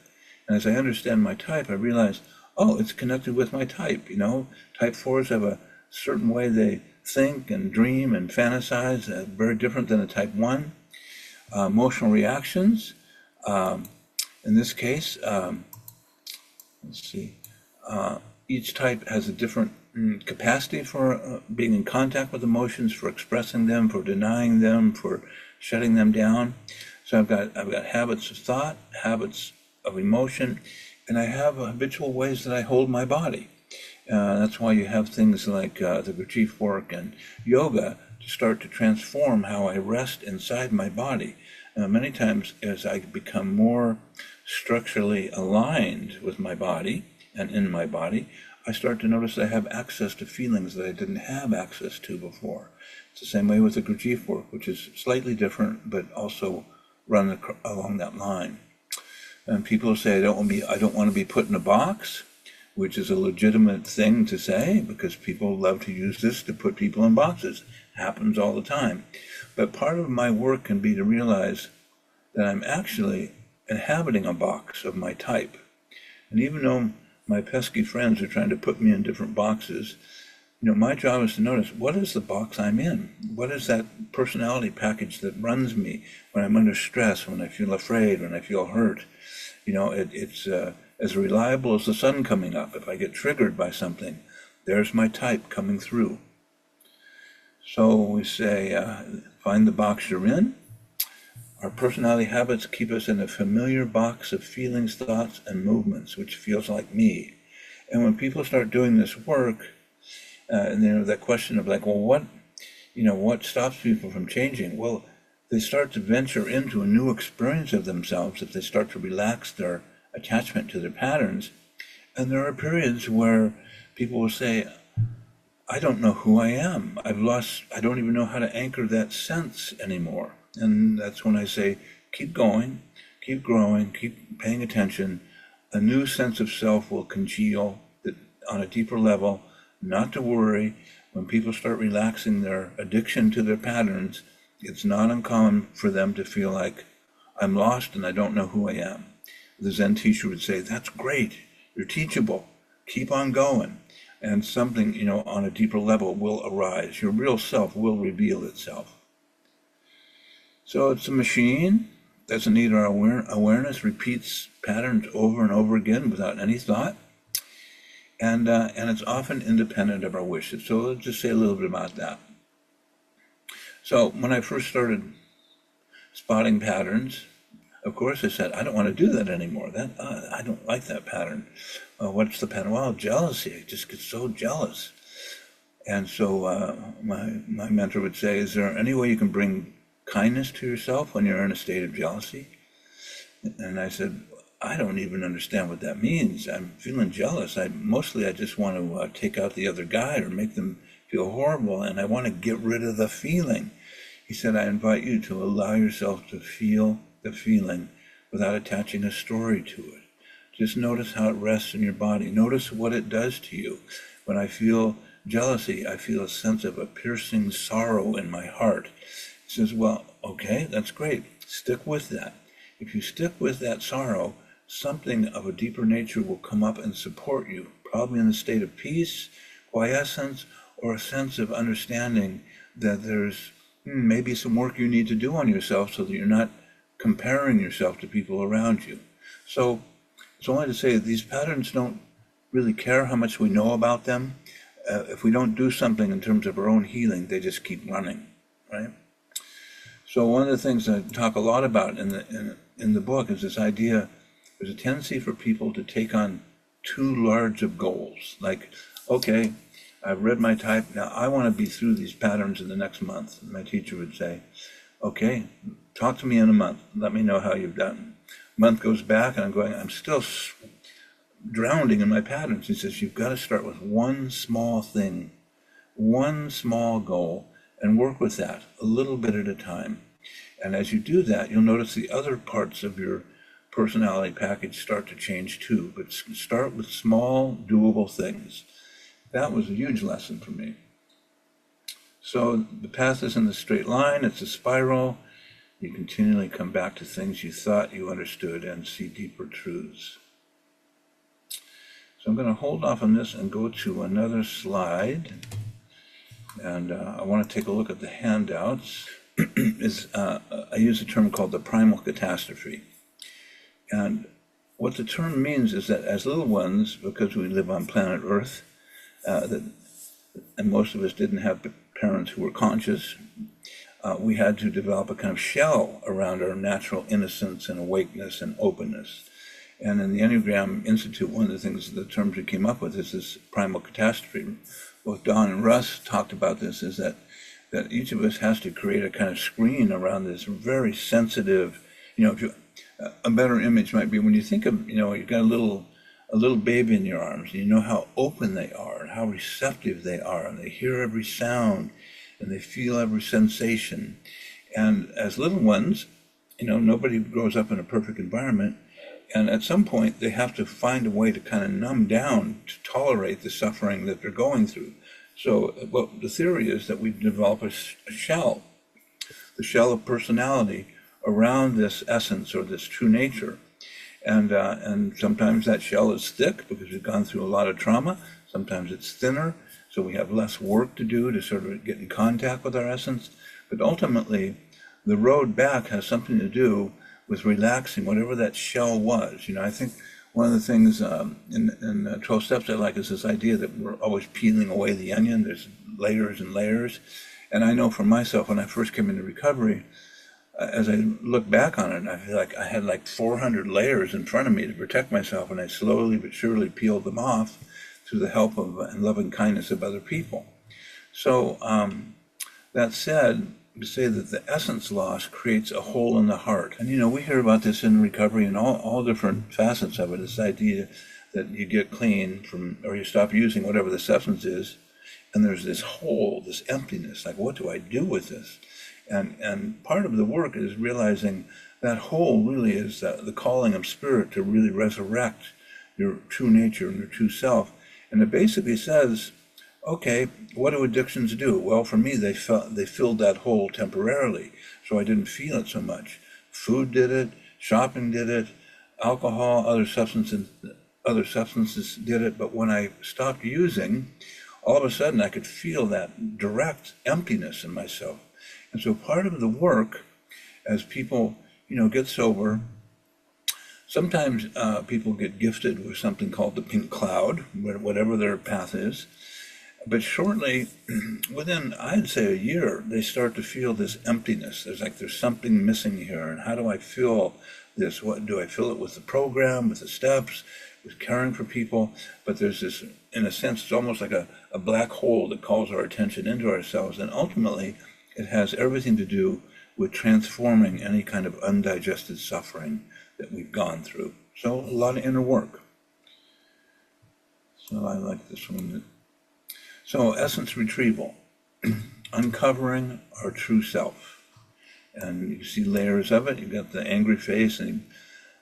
And as I understand my type, I realize, oh, it's connected with my type. Type 4s have a certain way they think and dream and fantasize, very different than a type 1. Emotional reactions. In this case, let's see, each type has a different capacity for being in contact with emotions, for expressing them, for denying them, for shutting them down. So I've got habits of thought, habits of emotion, and I have habitual ways that I hold my body. That's why you have things like the grief work and yoga to start to transform how I rest inside my body. Many times as I become more structurally aligned with my body and in my body, I start to notice I have access to feelings that I didn't have access to before. It's the same way with the grief work, which is slightly different, but also run along that line. And people say, I don't want to be put in a box, which is a legitimate thing to say because people love to use this to put people in boxes. Happens all the time. But part of my work can be to realize that I'm actually inhabiting a box of my type. And even though my pesky friends are trying to put me in different boxes, my job is to notice, what is the box I'm in? What is that personality package that runs me when I'm under stress, when I feel afraid, when I feel hurt? It's as reliable as the sun coming up. If I get triggered by something, there's my type coming through. So we say, find the box you're in. Our personality habits keep us in a familiar box of feelings, thoughts, and movements, which feels like me. And when people start doing this work, and that question of what stops people from changing? Well, they start to venture into a new experience of themselves if they start to relax their attachment to their patterns. And there are periods where people will say, I don't know who I am. I don't even know how to anchor that sense anymore. And that's when I say, keep going, keep growing, keep paying attention. A new sense of self will congeal on a deeper level. Not to worry. When people start relaxing their addiction to their patterns, it's not uncommon for them to feel like, I'm lost and I don't know who I am. The Zen teacher would say, that's great. You're teachable. Keep on going. And something, on a deeper level will arise. Your real self will reveal itself. So it's a machine. Doesn't need our awareness. Repeats patterns over and over again without any thought. And it's often independent of our wishes. So let's just say a little bit about that. So when I first started spotting patterns, of course I said, I don't want to do that anymore. I don't like that pattern. What's the pattern? Well, jealousy. I just get so jealous. And so my mentor would say, is there any way you can bring kindness to yourself when you're in a state of jealousy? And I said, I don't even understand what that means. I'm feeling jealous. I just want to take out the other guy or make them feel horrible, and I want to get rid of the feeling. He said, I invite you to allow yourself to feel the feeling without attaching a story to it. Just notice how it rests in your body. Notice what it does to you. When I feel jealousy, I feel a sense of a piercing sorrow in my heart. He says, well, okay, that's great. Stick with that. If you stick with that sorrow, something of a deeper nature will come up and support you, probably in a state of peace, quiescence, or a sense of understanding that there's maybe some work you need to do on yourself so that you're not comparing yourself to people around you. So it's only to say that these patterns don't really care how much we know about them. If we don't do something in terms of our own healing, they just keep running, right? So one of the things I talk a lot about in the book is this idea. There's a tendency for people to take on too large of goals. Like, okay, I've read my type. Now I want to be through these patterns in the next month. My teacher would say, okay, Talk to me in a month. Let me know how you've done. Month goes back, and I'm going, I'm still drowning in my patterns. He says, you've got to start with one small thing, one small goal, and work with that a little bit at a time. And as you do that, you'll notice the other parts of your personality package start to change too. But start with small, doable things. That was a huge lesson for me. So the path isn't a straight line, it's a spiral. You continually come back to things you thought you understood and see deeper truths. So I'm going to hold off on this and go to another slide. And I want to take a look at the handouts. I use a term called the primal catastrophe. And what the term means is that as little ones, because we live on planet Earth, and most of us didn't have parents who were conscious, we had to develop a kind of shell around our natural innocence and awakeness and openness. And in the Enneagram Institute, one of the things, the terms we came up with is this primal catastrophe. Both Don and Russ talked about this, is that each of us has to create a kind of screen around this very sensitive, a better image might be when you think of, you've got a little baby in your arms, and you know how open they are and how receptive they are, and they hear every sound and they feel every sensation. And as little ones, nobody grows up in a perfect environment. And at some point, they have to find a way to kind of numb down to tolerate the suffering that they're going through. So the theory is that we develop a shell, the shell of personality around this essence or this true nature. And sometimes that shell is thick because we've gone through a lot of trauma. Sometimes it's thinner, so we have less work to do to sort of get in contact with our essence. But ultimately, the road back has something to do with relaxing whatever that shell was. I think one of the things in 12 Steps I like is this idea that we're always peeling away the onion. There's layers and layers. And I know for myself, when I first came into recovery, as I look back on it, I feel like I had like 400 layers in front of me to protect myself, and I slowly but surely peeled them off through the help of and loving kindness of other people. So that said, to say that the essence loss creates a hole in the heart. And we hear about this in recovery and all different facets of it, this idea that you get clean from, or you stop using whatever the substance is, and there's this hole, this emptiness, like what do I do with this? And part of the work is realizing that hole really is the calling of spirit to really resurrect your true nature and your true self. And it basically says, okay, what do addictions do? Well, for me, they filled that hole temporarily, so I didn't feel it so much. Food did it, shopping did it, alcohol, other substances did it. But when I stopped using, all of a sudden I could feel that direct emptiness in myself. And so part of the work, as people, get sober, sometimes people get gifted with something called the pink cloud, whatever their path is. But shortly, within, I'd say, a year, they start to feel this emptiness. There's something missing here. And how do I feel this? What do I fill it with? The program, with the steps, with caring for people? But there's this, in a sense, it's almost like a black hole that calls our attention into ourselves. And ultimately, it has everything to do with transforming any kind of undigested suffering that we've gone through. So a lot of inner work. So I like this one. So essence retrieval, uncovering our true self. And you see layers of it. You've got the angry face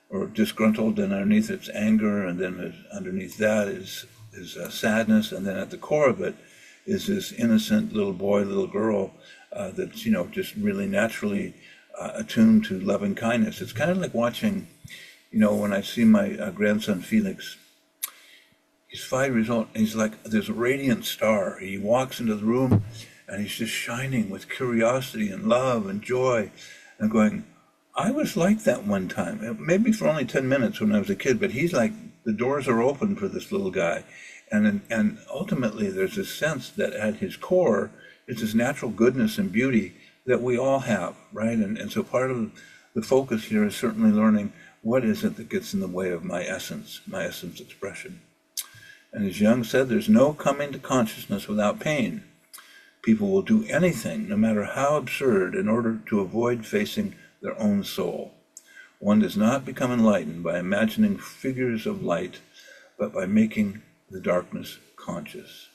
or disgruntled, and underneath it's anger, and then underneath that is sadness, and then at the core of it is this innocent little boy, little girl that's, just really naturally attuned to loving kindness. It's kind of like watching, when I see my grandson Felix. He's 5 years old, and he's like this radiant star. He walks into the room, and he's just shining with curiosity and love and joy. And going, I was like that one time, maybe for only 10 minutes when I was a kid, but he's like, the doors are open for this little guy. And ultimately, there's this sense that at his core is this natural goodness and beauty that we all have, right? And so part of the focus here is certainly learning what is it that gets in the way of my essence expression. And as Jung said, there's no coming to consciousness without pain. People will do anything, no matter how absurd, in order to avoid facing their own soul. One does not become enlightened by imagining figures of light, but by making the darkness conscious.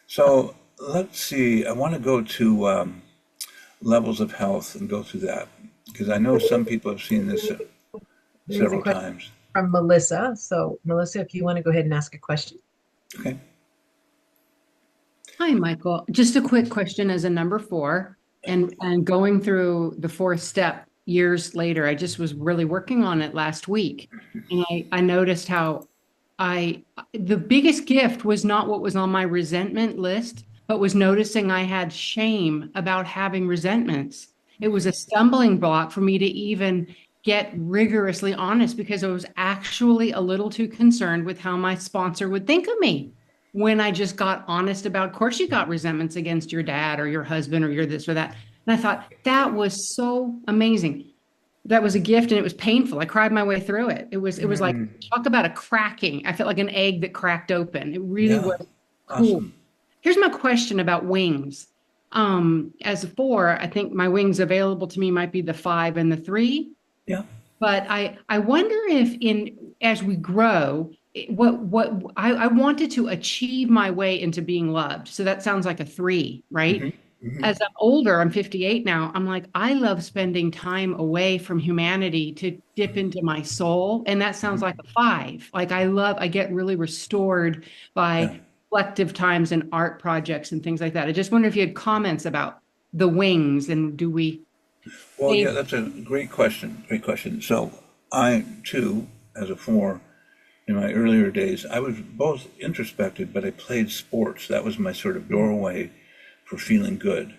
So let's see, I want to go to levels of health and go through that, because I know some people have seen this There's a several question times. from Melissa. So, Melissa, if you want to go ahead and ask a question. Okay. Hi, Michael. Just a quick question as a number 4 and going through the 4th step years later. I just was really working on it last week, and I noticed how the biggest gift was not what was on my resentment list, but was noticing I had shame about having resentments. It was a stumbling block for me to even get rigorously honest because I was actually a little too concerned with how my sponsor would think of me. When I just got honest about, of course, you got resentments against your dad or your husband or your this or that. And I thought that was so amazing. That was a gift, and it was painful. I cried my way through it. It was like, talk about a cracking. I felt like an egg that cracked open. It really was cool. Awesome. Here's my question about wings. As a 4, I think my wings available to me might be the 5 and the 3. Yeah. But I wonder if as we grow, what I wanted to achieve my way into being loved. So that sounds like a 3, right? Mm-hmm. As I'm older, I'm 58 now. I'm like, I love spending time away from humanity to dip into my soul. And that sounds like a 5. Like I get really restored by collective times and art projects and things like that. I just wonder if you had comments about the wings and do we. Well, yeah, that's a great question. Great question. So I, too, as a 4, in my earlier days, I was both introspective, but I played sports. That was my sort of doorway for feeling good.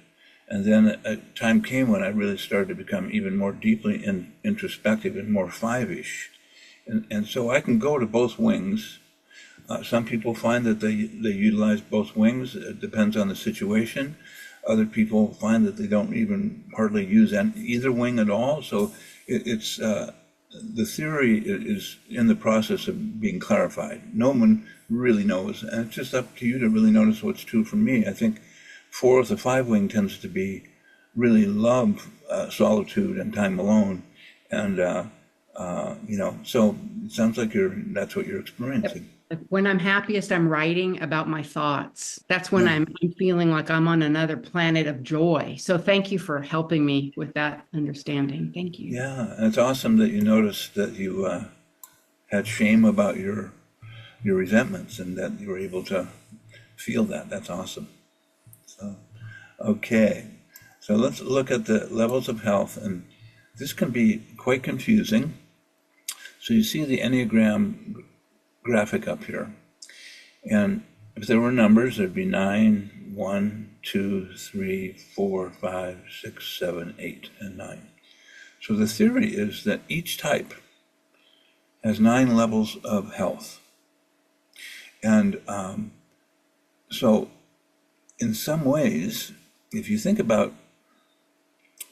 And then a time came when I really started to become even more deeply introspective and more 5-ish. And so I can go to both wings. Some people find that they utilize both wings. It depends on the situation. Other people find that they don't even hardly use either wing at all. So it's the theory is in the process of being clarified. No one really knows, and it's just up to you to really notice what's true for me. I think 4 of the 5 wing tends to be really love solitude and time alone, and so it sounds like that's what you're experiencing. When I'm happiest, I'm writing about my thoughts. That's when I'm feeling like I'm on another planet of joy. So thank you for helping me with that understanding. Thank you. Yeah, and it's awesome that you noticed that you had shame about your resentments and that you were able to feel that. That's awesome. So, okay. So let's look at the levels of health, and this can be quite confusing. So you see the Enneagram graphic up here, and if there were numbers, there'd be 9, 1, 2, 3, 4, 5, 6, 7, 8, and 9. So the theory is that each type has 9 levels of health, and so in some ways, if you think about,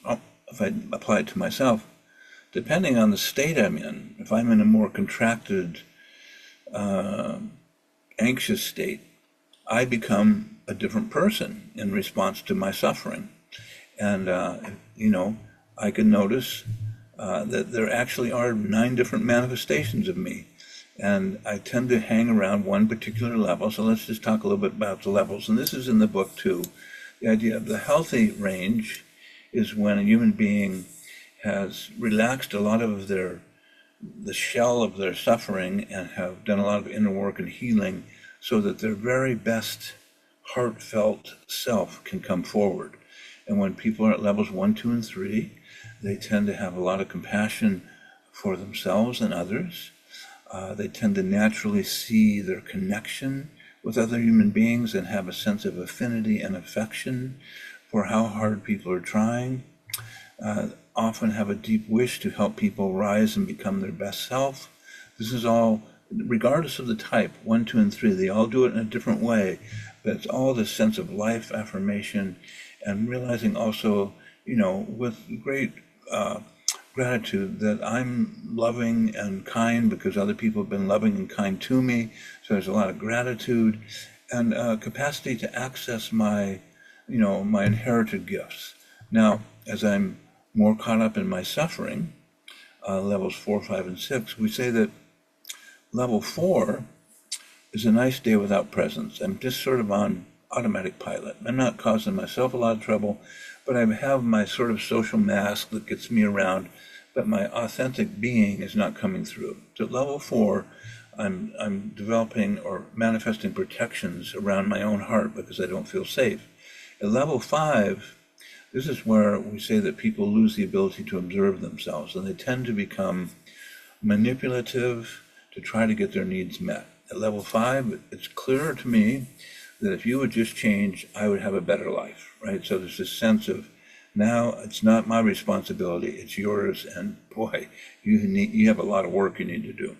if I apply it to myself, depending on the state I'm in, if I'm in a more contracted anxious state, I become a different person in response to my suffering. And, I can notice that there actually are 9 different manifestations of me. And I tend to hang around one particular level. So let's just talk a little bit about the levels. And this is in the book too. The idea of the healthy range is when a human being has relaxed a lot of the shell of their suffering and have done a lot of inner work and healing so that their very best heartfelt self can come forward. And when people are at levels 1, 2, and 3, they tend to have a lot of compassion for themselves and others. They tend to naturally see their connection with other human beings and have a sense of affinity and affection for how hard people are trying. Often have a deep wish to help people rise and become their best self. This is all, regardless of the type, 1, 2, and 3, they all do it in a different way, but it's all this sense of life affirmation and realizing also, with great gratitude that I'm loving and kind because other people have been loving and kind to me. So there's a lot of gratitude and capacity to access my inherited gifts. Now, as I'm more caught up in my suffering, levels 4, 5, and 6, we say that level 4 is a nice day without presence. I'm just sort of on automatic pilot. I'm not causing myself a lot of trouble, but I have my sort of social mask that gets me around, but my authentic being is not coming through. So at level 4, I'm developing or manifesting protections around my own heart because I don't feel safe. At level 5, this is where we say that people lose the ability to observe themselves, and they tend to become manipulative to try to get their needs met. At level 5, it's clearer to me that if you would just change, I would have a better life, right? So there's this sense of, now it's not my responsibility, it's yours, and boy, you have a lot of work you need to do.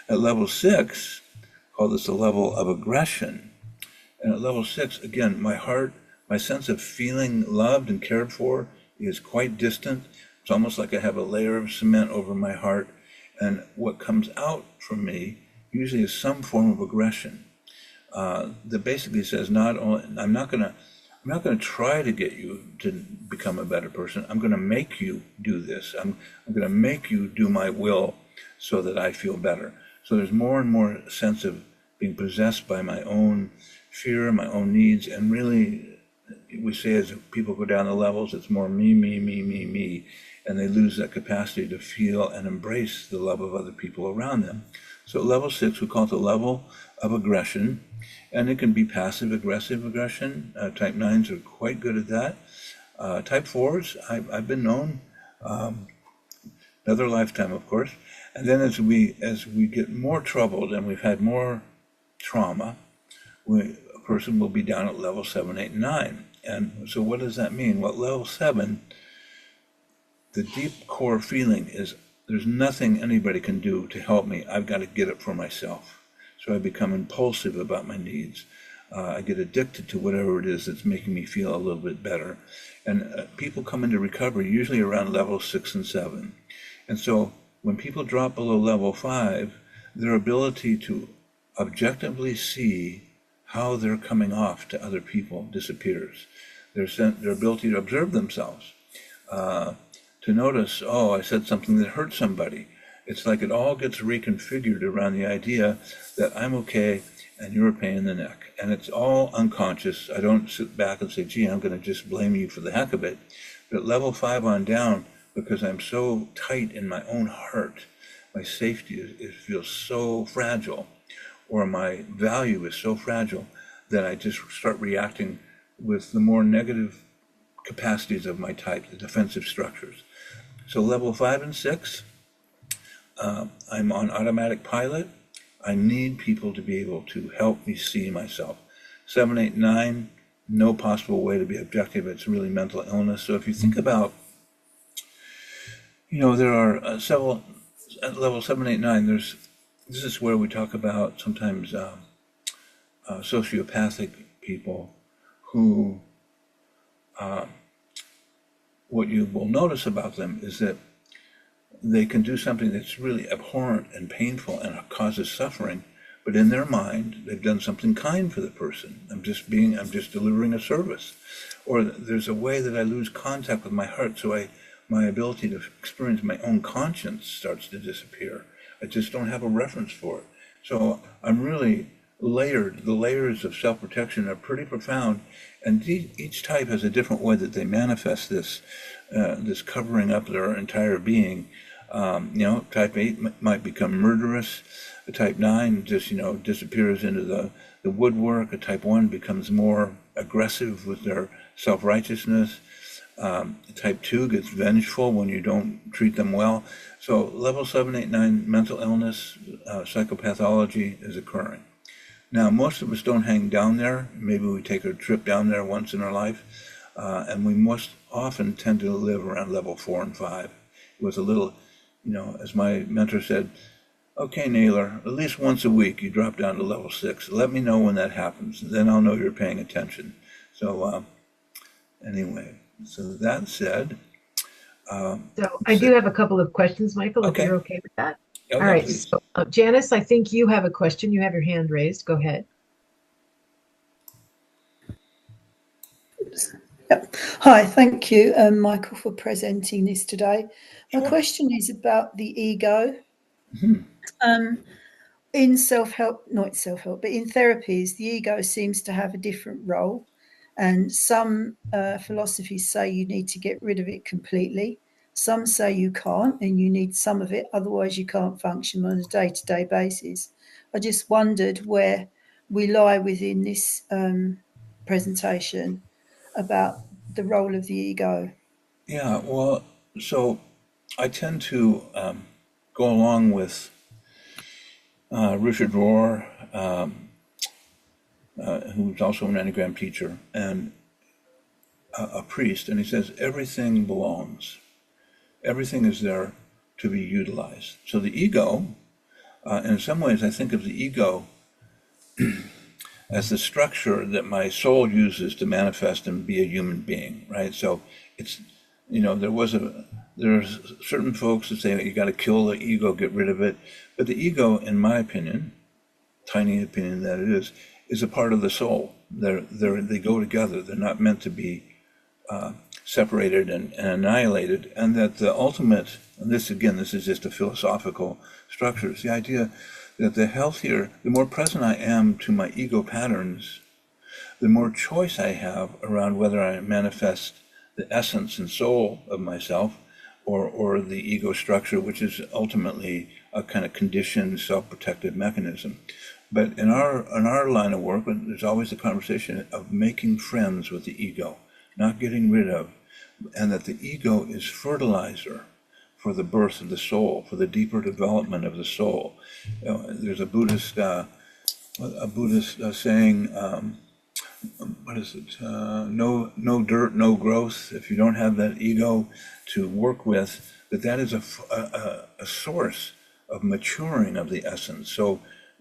At level 6, call this a level of aggression. And at level 6, again, my heart, my sense of feeling loved and cared for is quite distant. It's almost like I have a layer of cement over my heart, and what comes out from me usually is some form of aggression that basically says, not only, I'm not going to try to get you to become a better person. I'm going to make you do this. I'm going to make you do my will so that I feel better. So there's more and more sense of being possessed by my own fear, my own needs, and really, we say as people go down the levels, it's more me, and they lose that capacity to feel and embrace the love of other people around them. So at level 6, we call it the level of aggression, and it can be passive-aggressive aggression. Type 9s are quite good at that. Type 4s, I've been known, another lifetime, of course. And then as we get more troubled and we've had more trauma, a person will be down at level 7, 8, and 9. And so what does that mean? Well, level 7, the deep core feeling is there's nothing anybody can do to help me. I've got to get it for myself. So I become impulsive about my needs. I get addicted to whatever it is that's making me feel a little bit better. And people come into recovery usually around level 6 and 7. And so when people drop below level 5, their ability to objectively see how they're coming off to other people disappears. Their ability to observe themselves, to notice, oh, I said something that hurt somebody. It's like it all gets reconfigured around the idea that I'm okay and you're a pain in the neck. And it's all unconscious. I don't sit back and say, gee, I'm going to just blame you for the heck of it. But at level 5 on down, because I'm so tight in my own heart, my safety feels so fragile, or my value is so fragile, that I just start reacting with the more negative capacities of my type, the defensive structures. So level 5 and 6, I'm on automatic pilot. I need people to be able to help me see myself. 7, 8, 9, no possible way to be objective. It's really mental illness. So if you think about, there are several, at level 7, 8, 9, this is where we talk about sometimes sociopathic people who, what you will notice about them is that they can do something that's really abhorrent and painful and causes suffering, but in their mind, they've done something kind for the person. I'm just delivering a service. Or there's a way that I lose contact with my heart, so my ability to experience my own conscience starts to disappear. I just don't have a reference for it. So I'm really layered. The layers of self-protection are pretty profound, and each type has a different way that they manifest this covering up their entire being. Type 8 might become murderous. A type 9 just, disappears into the woodwork. A type 1 becomes more aggressive with their self-righteousness. Type 2 gets vengeful when you don't treat them well. So level 7, 8, 9 mental illness, psychopathology is occurring. Now, most of us don't hang down there. Maybe we take a trip down there once in our life, and we most often tend to live around level 4 and 5. It was a little, as my mentor said, okay, Naylor, at least once a week you drop down to level 6. Let me know when that happens. Then I'll know you're paying attention. So anyway, so that said. So I do have a couple of questions, Michael, if you're okay with that. Yeah, all right. please. So, Janice, I think you have a question. You have your hand raised. Go ahead. Yep. Hi, thank you, Michael, for presenting this today. My Sure. question is about the ego. Mhm. In self-help, not self-help, but in therapies, the ego seems to have a different role. And some philosophies say you need to get rid of it completely. Some say you can't and you need some of it, otherwise you can't function on a day-to-day basis. I just wondered where we lie within this presentation about the role of the ego. Yeah, well, so I tend to go along with Richard Rohr, who's also an Enneagram teacher and a priest, and he says everything belongs. Everything is there to be utilized. So the ego, in some ways, I think of the ego as the structure that my soul uses to manifest and be a human being, right? So it's, there's certain folks that say you got to kill the ego, get rid of it. But the ego, in my opinion, tiny opinion that it is a part of the soul. They go together. They're not meant to be separated and annihilated. And that the ultimate, and this is just a philosophical structure, it's the idea that the more present I am to my ego patterns, the more choice I have around whether I manifest the essence and soul of myself or the ego structure, which is ultimately a kind of conditioned self-protective mechanism. But in our line of work, there's always the conversation of making friends with the ego, not getting rid of, and that the ego is fertilizer for the birth of the soul, for the deeper development of the soul. There's a Buddhist saying, what is it? No dirt, no growth. If you don't have that ego to work with, that is a source of maturing of the essence. So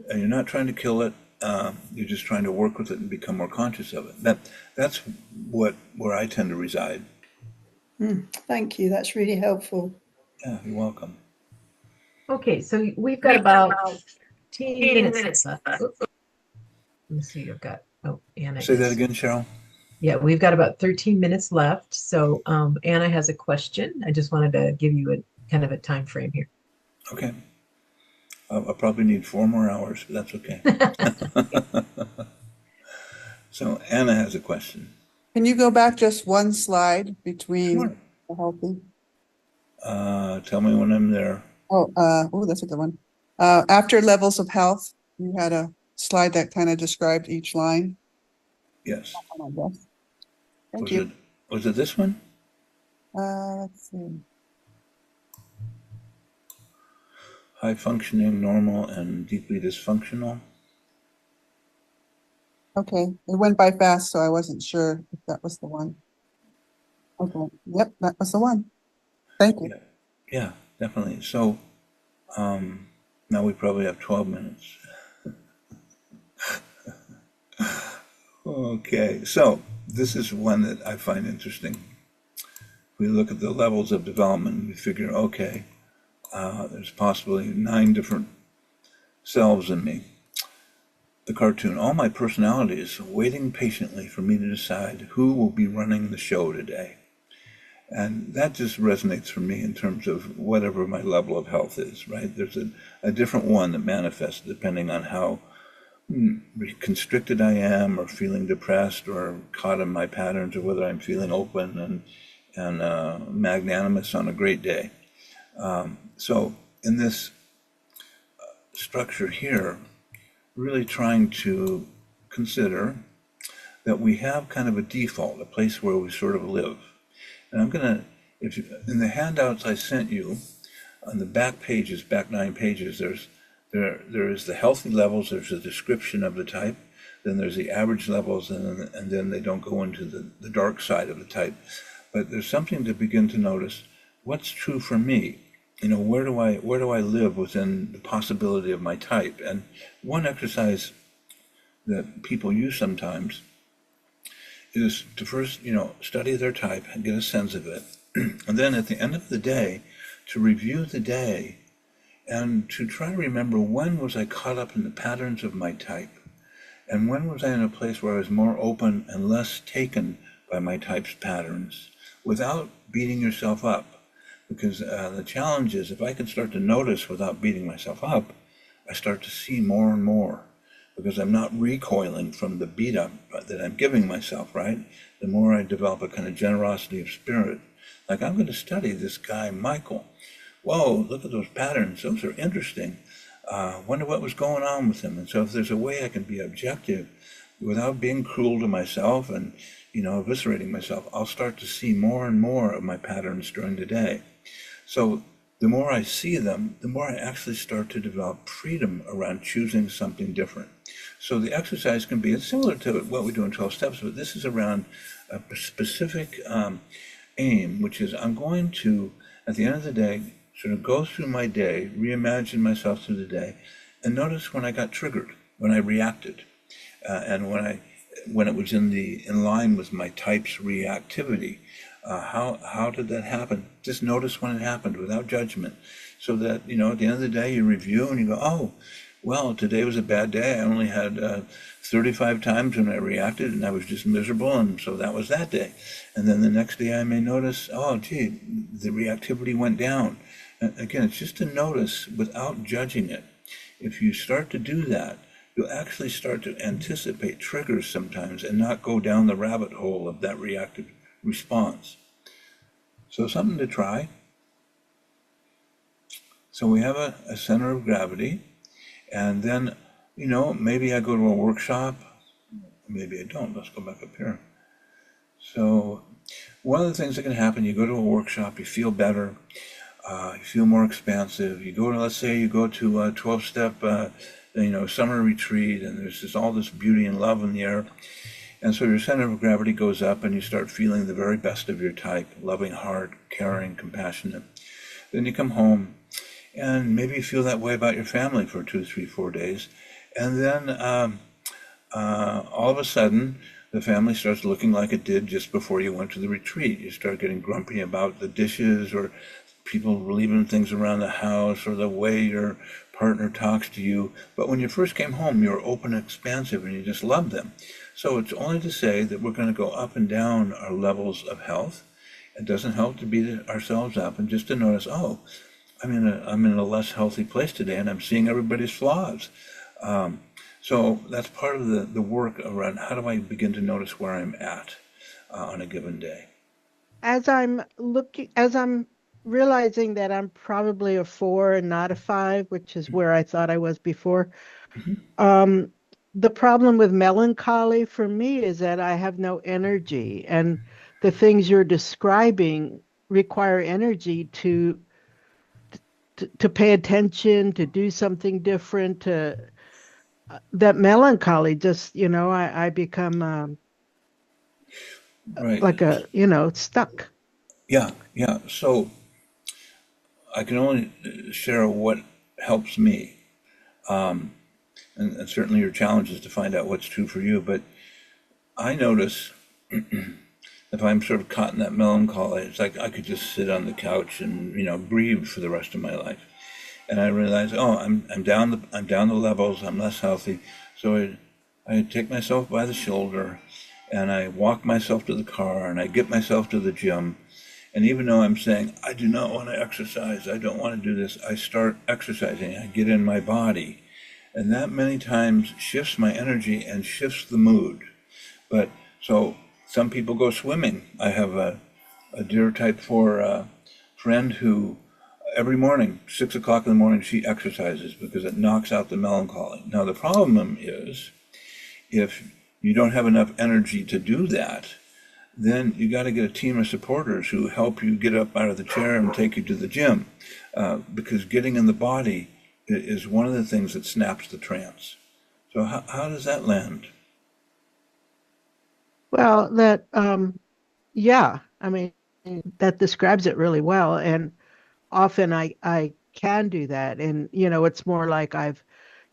you're not trying to kill it. You're just trying to work with it and become more conscious of it. That's where I tend to reside. Thank you. That's really helpful. Yeah, you're welcome. Okay, so we've got about 15 minutes left. Oops. Let me see, I've got, Anna Say that is, again, Cheryl. yeah, we've got about 13 minutes left. So Anna has a question. I just wanted to give you a kind of a time frame here. Okay. I'll probably need 4 more hours, but that's okay. So Anna has a question. Can you go back just one slide between Sure. the healthy? Tell me when I'm there. That's a good one. After levels of health, you had a slide that kind of described each line. Yes. Thank you. Was it this one? Let's see. High functioning, normal, and deeply dysfunctional. Okay, it went by fast, so I wasn't sure if that was the one. Okay, yep, that was the one. Thank you. Yeah, definitely. So now we probably have 12 minutes. Okay, so this is one that I find interesting. We look at the levels of development and we figure, okay, there's possibly 9 different selves in me. The cartoon, all my personalities waiting patiently for me to decide who will be running the show today. And that just resonates for me in terms of whatever my level of health is, right? There's a different one that manifests depending on how constricted I am or feeling depressed or caught in my patterns or whether I'm feeling open and magnanimous on a great day. So in this structure here, really trying to consider that we have kind of a default, a place where we sort of live. And I'm going to, in the handouts I sent you, on the back pages, back 9 pages, there is the healthy levels, there's a description of the type, then there's the average levels, and then they don't go into the dark side of the type. But there's something to begin to notice. What's true for me? Where do I live within the possibility of my type? And one exercise that people use sometimes is to first, study their type and get a sense of it. And then at the end of the day, to review the day and to try to remember when was I caught up in the patterns of my type? And when was I in a place where I was more open and less taken by my type's patterns without beating yourself up. Because the challenge is if I can start to notice without beating myself up, I start to see more and more because I'm not recoiling from the beat up that I'm giving myself, right? The more I develop a kind of generosity of spirit, like I'm going to study this guy, Michael. Whoa, look at those patterns. Those are interesting. Wonder what was going on with him. And so if there's a way I can be objective without being cruel to myself and, eviscerating myself, I'll start to see more and more of my patterns during the day. So the more I see them, the more I actually start to develop freedom around choosing something different. So the exercise can be, it's similar to what we do in 12 steps, but this is around a specific aim, which is I'm going to, at the end of the day, sort of go through my day, reimagine myself through the day, and notice when I got triggered, when I reacted, and when it was in line with my type's reactivity. How did that happen? Just notice when it happened without judgment, so that at the end of the day you review and you go, oh, well, today was a bad day. I only had 35 times when I reacted and I was just miserable, and so that was that day. And then the next day I may notice, oh, gee, the reactivity went down. And again, it's just to notice without judging it. If you start to do that, you'll actually start to anticipate triggers sometimes and not go down the rabbit hole of that reactive response. So something to try. So we have a center of gravity, and then, maybe I go to a workshop, maybe I don't. Let's go back up here. So one of the things that can happen, you go to a workshop, you feel better, you feel more expansive. You go to, let's say you go to a 12-step, summer retreat, and there's all this beauty and love in the air. And so your center of gravity goes up and you start feeling the very best of your type, loving heart, caring, compassionate. Then you come home and maybe you feel that way about your family for 2, 3, 4 days. And then all of a sudden, the family starts looking like it did just before you went to the retreat. You start getting grumpy about the dishes or people leaving things around the house or the way your partner talks to you. But when you first came home, you were open and expansive and you just loved them. So it's only to say that we're going to go up and down our levels of health. It doesn't help to beat ourselves up and just to notice, oh, I'm in a less healthy place today and I'm seeing everybody's flaws. So that's part of the work around how do I begin to notice where I'm at on a given day. As I'm realizing that I'm probably a 4 and not a 5, which is where I thought I was before. Mm-hmm. The problem with melancholy for me is that I have no energy, and the things you're describing require energy to pay attention, to do something different, that melancholy just, I become Right. like stuck. Yeah. So I can only share what helps me. And certainly your challenge is to find out what's true for you. But I notice if I'm sort of caught in that melancholy, it's like I could just sit on the couch and breathe for the rest of my life. And I realize, oh, I'm down the levels. I'm less healthy. So I take myself by the shoulder, and I walk myself to the car, and I get myself to the gym. And even though I'm saying I do not want to exercise, I don't want to do this, I start exercising. I get in my body. And that many times shifts my energy and shifts the mood. But so some people go swimming. I have a dear type 4 friend who every morning, 6 o'clock in the morning, she exercises because it knocks out the melancholy. Now the problem is if you don't have enough energy to do that, then you got to get a team of supporters who help you get up out of the chair and take you to the gym, because getting in the body is one of the things that snaps the trance. So how does that land? Well, that, yeah, I mean, that describes it really well. And often I can do that. And, it's more like I've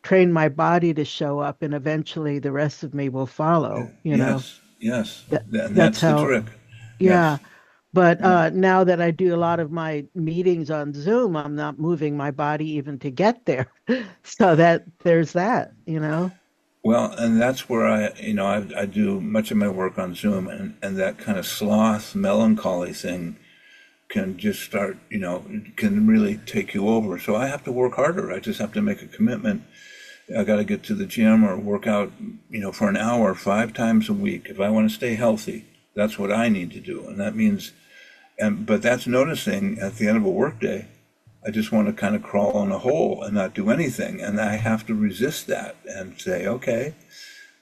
trained my body to show up and eventually the rest of me will follow, Yes. That's That's the how, trick. yeah. Yes. But now that I do a lot of my meetings on Zoom, I'm not moving my body even to get there. So there's that. Well, and that's where I do much of my work on Zoom, and that kind of sloth melancholy thing can just start, can really take you over. So I have to work harder. I just have to make a commitment. I got to get to the gym or work out, for an hour, 5 times a week. If I want to stay healthy, that's what I need to do. And that means, but that's noticing at the end of a workday, I just want to kind of crawl in a hole and not do anything. And I have to resist that and say, okay,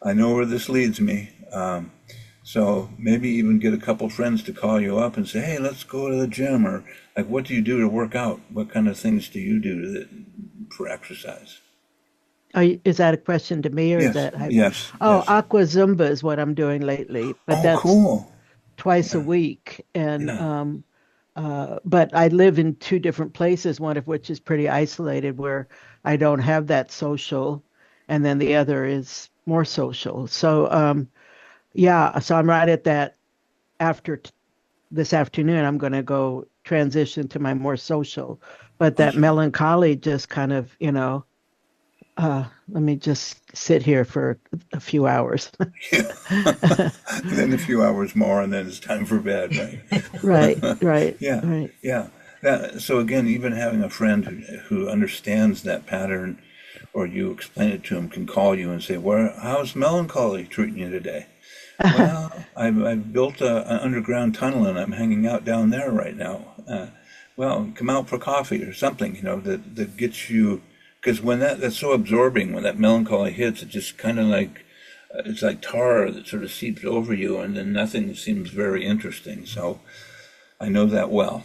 I know where this leads me. So maybe even get a couple friends to call you up and say, hey, let's go to the gym, or like, what do you do to work out? What kind of things do you do for exercise? Is that a question to me, or is Yes, that? yes, Oh, yes. aqua Zumba is what I'm doing lately, but Oh, that's cool. twice a Yeah, week. And yeah. but I live in two different places, one of which is pretty isolated, where I don't have that social, and then the other is more social. So yeah, so I'm right at that. After this afternoon, I'm going to go transition to my more social, but that Awesome. melancholy just kind of, let me just sit here for a few hours. Yeah. And then a few hours more, and then it's time for bed, right? Right, right, Yeah, right. yeah. So again, even having a friend who understands that pattern, or you explain it to him, can call you and say, how's melancholy treating you today? Well, I've built an underground tunnel and I'm hanging out down there right now. Well, come out for coffee or something, that gets you, because when that's so absorbing, when that melancholy hits, it just kind of like, it's like tar that sort of seeps over you, and then nothing seems very interesting. So I know that well.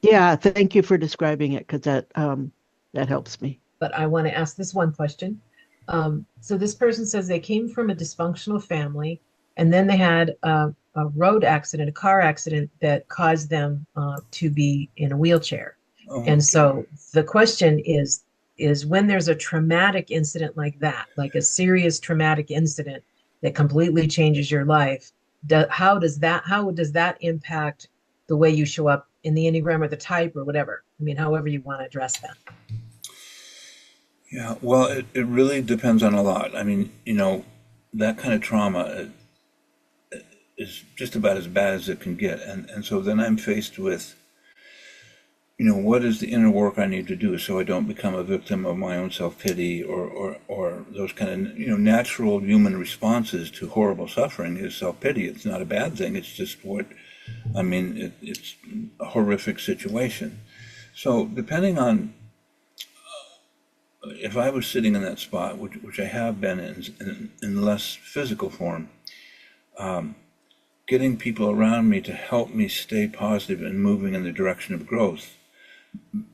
Yeah, thank you for describing it, because that helps me. But I want to ask this one question. So this person says they came from a dysfunctional family, and then they had a road accident, a car accident that caused them to be in a wheelchair. Oh, And okay. so the question is when there's a traumatic incident like that, like a serious traumatic incident that completely changes your life, how does that impact the way you show up in the Enneagram or the type or whatever? I mean, however you want to address that. Yeah, well, it really depends on a lot. I mean, that kind of trauma is just about as bad as it can get. And so then I'm faced with, what is the inner work I need to do so I don't become a victim of my own self-pity, or those kind of, natural human responses to horrible suffering is self-pity. It's not a bad thing. It's just it's a horrific situation. So depending on, if I was sitting in that spot, which I have been in less physical form, getting people around me to help me stay positive and moving in the direction of growth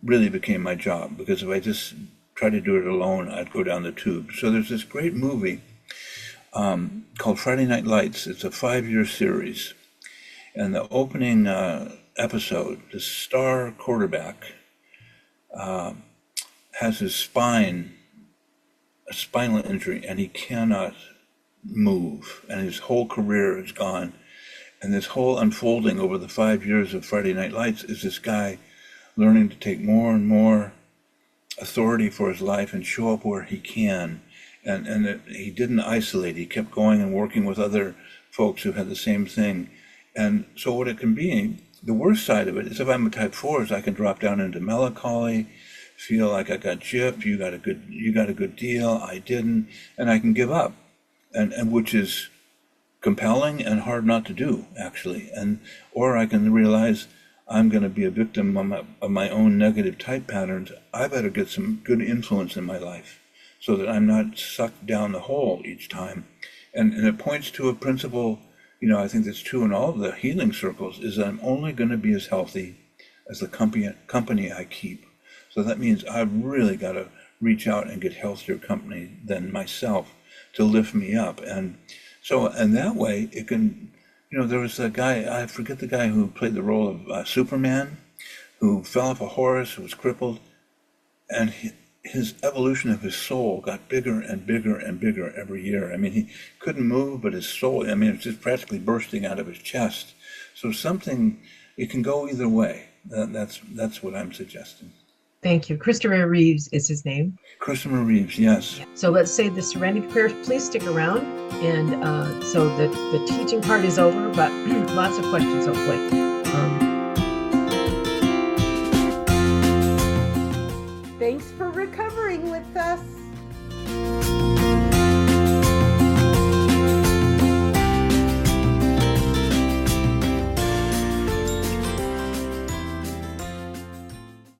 really became my job, because if I just tried to do it alone, I'd go down the tube. So there's this great movie called Friday Night Lights. It's a 5-year series. And the opening episode, the star quarterback has his a spinal injury, and he cannot move, and his whole career is gone. And this whole unfolding over the 5 years of Friday Night Lights is this guy learning to take more and more authority for his life and show up where he can. And he didn't isolate. He kept going and working with other folks who had the same thing. And so what it can be, the worst side of it is, if I'm a type 4, is I can drop down into melancholy, feel like I got gypped, you got a good deal, I didn't, and I can give up. And which is compelling and hard not to do, actually. Or I can realize I'm going to be a victim of my own negative type patterns. I better get some good influence in my life so that I'm not sucked down the hole each time. And it points to a principle, I think that's true in all of the healing circles, is that I'm only going to be as healthy as the company I keep. So that means I've really got to reach out and get healthier company than myself to lift me up. And that way it can, there was a guy, I forget the guy who played the role of Superman, who fell off a horse, who was crippled, and his evolution of his soul got bigger and bigger and bigger every year. I mean, he couldn't move, but his soul, it's just practically bursting out of his chest. So it can go either way. That's what I'm suggesting. Thank you. Christopher Reeves is his name. Christopher Reeves, yes. So let's say the serenity prayer. Please stick around. And so the teaching part is over, but lots of questions, hopefully.